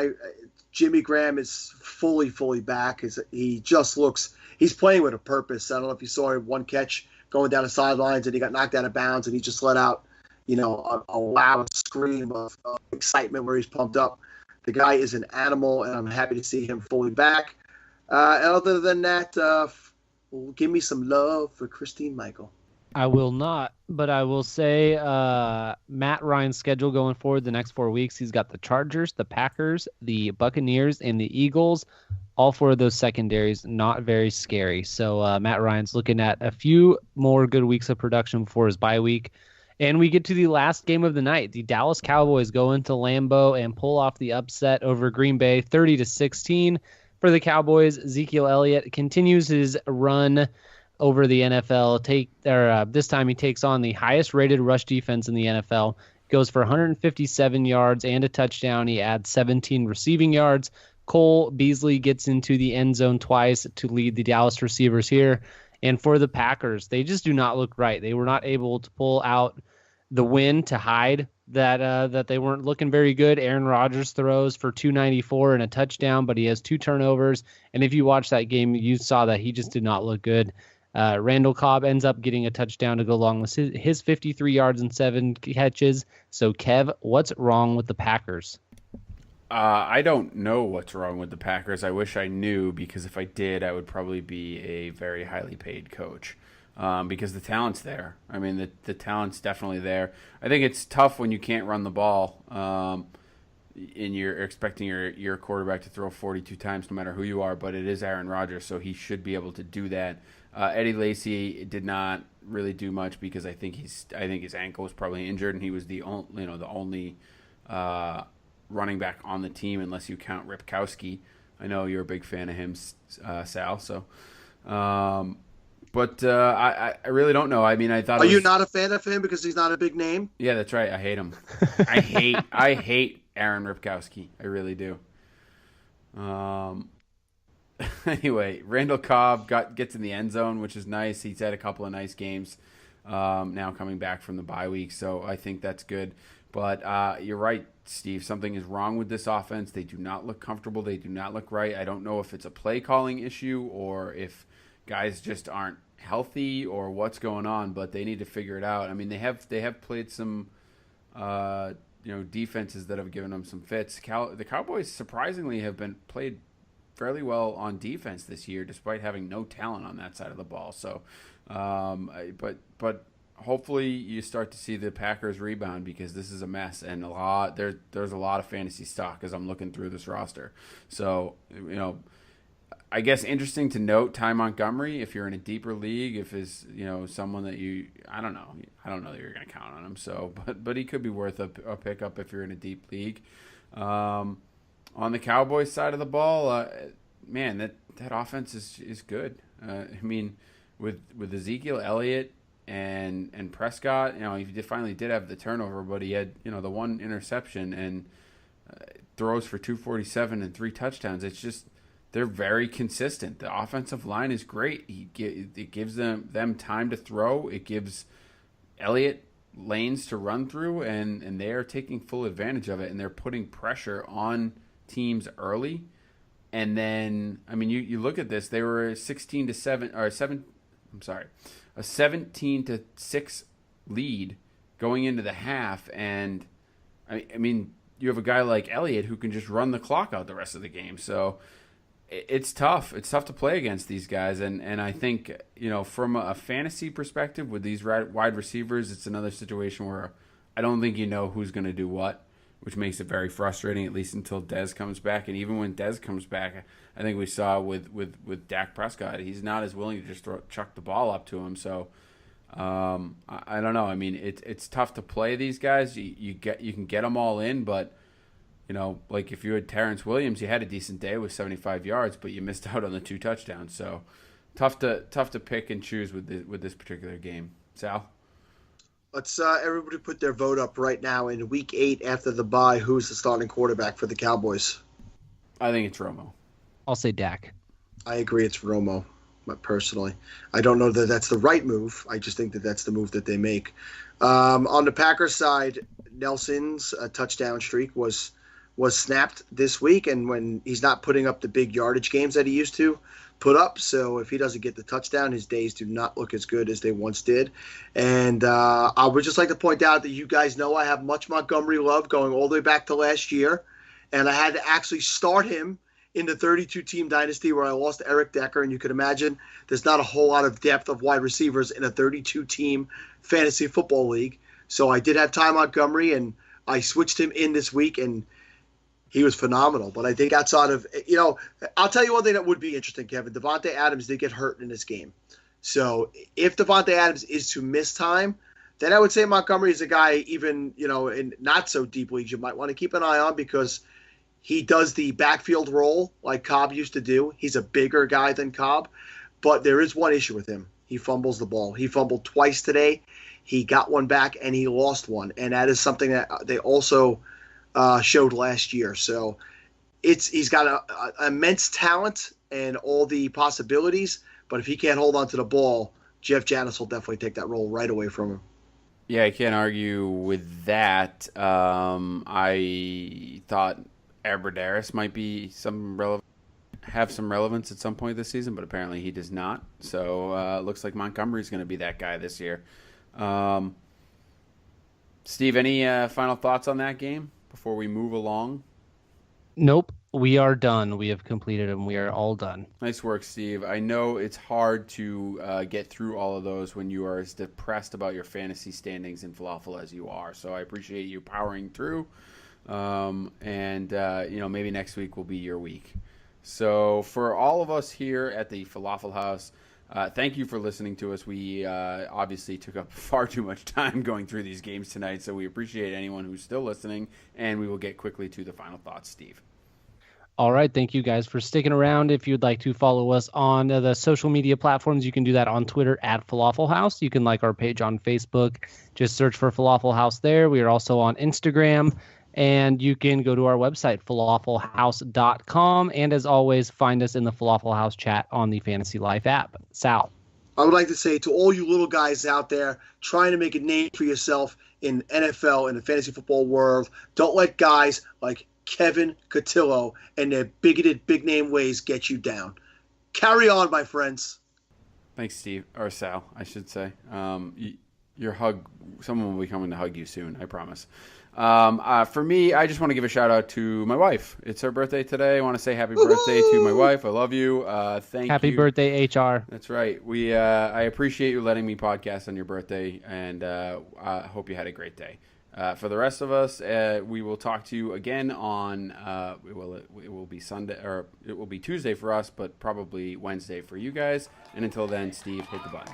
Jimmy Graham is fully back. He just looks – he's playing with a purpose. I don't know if you saw one catch going down the sidelines, and he got knocked out of bounds, and he just let out, a loud scream of excitement where he's pumped up. The guy is an animal, and I'm happy to see him fully back. Other than that, give me some love for Christine Michael. I will not, but I will say Matt Ryan's schedule going forward the next 4 weeks, he's got the Chargers, the Packers, the Buccaneers, and the Eagles. All 4 of those secondaries, not very scary. So Matt Ryan's looking at a few more good weeks of production before his bye week. And we get to the last game of the night. The Dallas Cowboys go into Lambeau and pull off the upset over Green Bay, 30-16. For the Cowboys, Ezekiel Elliott continues his run over the NFL. This time he takes on the highest-rated rush defense in the NFL. Goes for 157 yards and a touchdown. He adds 17 receiving yards. Cole Beasley gets into the end zone twice to lead the Dallas receivers here. And for the Packers, they just do not look right. They were not able to pull out the win to hide that they weren't looking very good. Aaron Rodgers throws for 294 and a touchdown, but he has 2 turnovers. And if you watch that game, you saw that he just did not look good. Randall Cobb ends up getting a touchdown to go along with his 53 yards and 7 catches. So, Kev, what's wrong with the Packers? I don't know what's wrong with the Packers. I wish I knew, because if I did, I would probably be a very highly paid coach. Because the talent's there. I mean, the talent's definitely there. I think it's tough when you can't run the ball, and you're expecting your quarterback to throw 42 times no matter who you are, but it is Aaron Rodgers, so he should be able to do that. Eddie Lacy did not really do much because I think his ankle was probably injured, and he was the only running back on the team, unless you count Ripkowski. I know you're a big fan of him, Sal, so But I really don't know. I mean, I thought. Are you not a fan of him because he's not a big name? Yeah, that's right. I hate him. I hate Aaron Ripkowski. I really do. Anyway, Randall Cobb gets in the end zone, which is nice. He's had a couple of nice games now coming back from the bye week, so I think that's good. But you're right, Steve. Something is wrong with this offense. They do not look comfortable. They do not look right. I don't know if it's a play calling issue or if guys just aren't healthy or what's going on, but they need to figure it out. I mean, they have played some defenses that have given them some fits. The Cowboys surprisingly have been played fairly well on defense this year, despite having no talent on that side of the ball. So, but hopefully you start to see the Packers rebound, because this is a mess, and there's a lot of fantasy stock as I'm looking through this roster. So, I guess interesting to note, Ty Montgomery, if you're in a deeper league, if is someone that I don't know that you're going to count on him. So, but he could be worth a pickup if you're in a deep league. On the Cowboys side of the ball, man, that offense is good. I mean, with Ezekiel Elliott and Prescott, he finally did have the turnover, but he had the one interception and throws for 247 and 3 touchdowns. It's just they're very consistent. The offensive line is great. It gives them time to throw. It gives Elliott lanes to run through, and they are taking full advantage of it, and they're putting pressure on teams early. And then, I mean, you look at this, they were a 17-6 lead going into the half, and I mean, you have a guy like Elliott who can just run the clock out the rest of the game. So it's tough. It's tough to play against these guys, and I think, from a fantasy perspective with these wide receivers, it's another situation where I don't think you know who's going to do what, which makes it very frustrating, at least until Dez comes back. And even when Dez comes back, I think we saw with Dak Prescott, he's not as willing to just chuck the ball up to him. So I don't know. I mean, it's tough to play these guys. You can get them all in, but like if you had Terrence Williams, you had a decent day with 75 yards, but you missed out on the 2 touchdowns. So tough to pick and choose with this particular game. Sal? Let's everybody put their vote up right now. In week 8 after the bye, who's the starting quarterback for the Cowboys? I think it's Romo. I'll say Dak. I agree, it's Romo. Personally, I don't know that that's the right move. I just think that that's the move that they make. On the Packers side, Nelson's touchdown streak was snapped this week, and when he's not putting up the big yardage games that he used to put up, so if he doesn't get the touchdown, his days do not look as good as they once did. And I would just like to point out that you guys know I have much Montgomery love going all the way back to last year, and I had to actually start him in the 32-team dynasty where I lost Eric Decker, and you can imagine there's not a whole lot of depth of wide receivers in a 32-team fantasy football league. So I did have Ty Montgomery, and I switched him in this week, and he was phenomenal. But I think outside of, I'll tell you one thing that would be interesting, Kevin. Devontae Adams did get hurt in this game. So if Devontae Adams is to miss time, then I would say Montgomery is a guy even, in not so deep leagues you might want to keep an eye on, because he does the backfield role like Cobb used to do. He's a bigger guy than Cobb, but there is one issue with him. He fumbles the ball. He fumbled twice today. He got one back, and he lost one, and that is something that they also showed last year. So he's got an immense talent and all the possibilities, but if he can't hold on to the ball, Jeff Janis will definitely take that role right away from him. Yeah, I can't argue with that. I thought Abbrederis might be have some relevance at some point this season, but apparently he does not. So looks like Montgomery's going to be that guy this year. Steve, any final thoughts on that game before we move along? Nope. We are done. We have completed them. We are all done. Nice work, Steve. I know it's hard to get through all of those when you are as depressed about your fantasy standings in Falafel as you are. So I appreciate you powering through. Maybe next week will be your week. So for all of us here at the Falafel House, thank you for listening to us. We obviously took up far too much time going through these games tonight, so we appreciate anyone who's still listening, and we will get quickly to the final thoughts. Steve. All right. Thank you guys for sticking around. If you'd like to follow us on the social media platforms, you can do that on Twitter at Falafel House. You can like our page on Facebook. Just search for Falafel House there. We are also on Instagram, and you can go to our website, falafelhouse.com. And as always, find us in the Falafel House chat on the Fantasy Life app. Sal. I would like to say to all you little guys out there trying to make a name for yourself in NFL, in the fantasy football world, don't let guys like Kevin Cotillo and their bigoted big name ways get you down. Carry on, my friends. Thanks, Steve, or Sal, I should say. Your hug, someone will be coming to hug you soon, I promise. For me, I just want to give a shout out to my wife. It's her birthday today. I want to say happy birthday to my wife. I love you. Thank you. Happy birthday, HR. That's right. I appreciate you letting me podcast on your birthday, and I hope you had a great day. For the rest of us, we will talk to you again on it will be Sunday, or it will be Tuesday for us, but probably Wednesday for you guys. And until then, Steve, hit the button.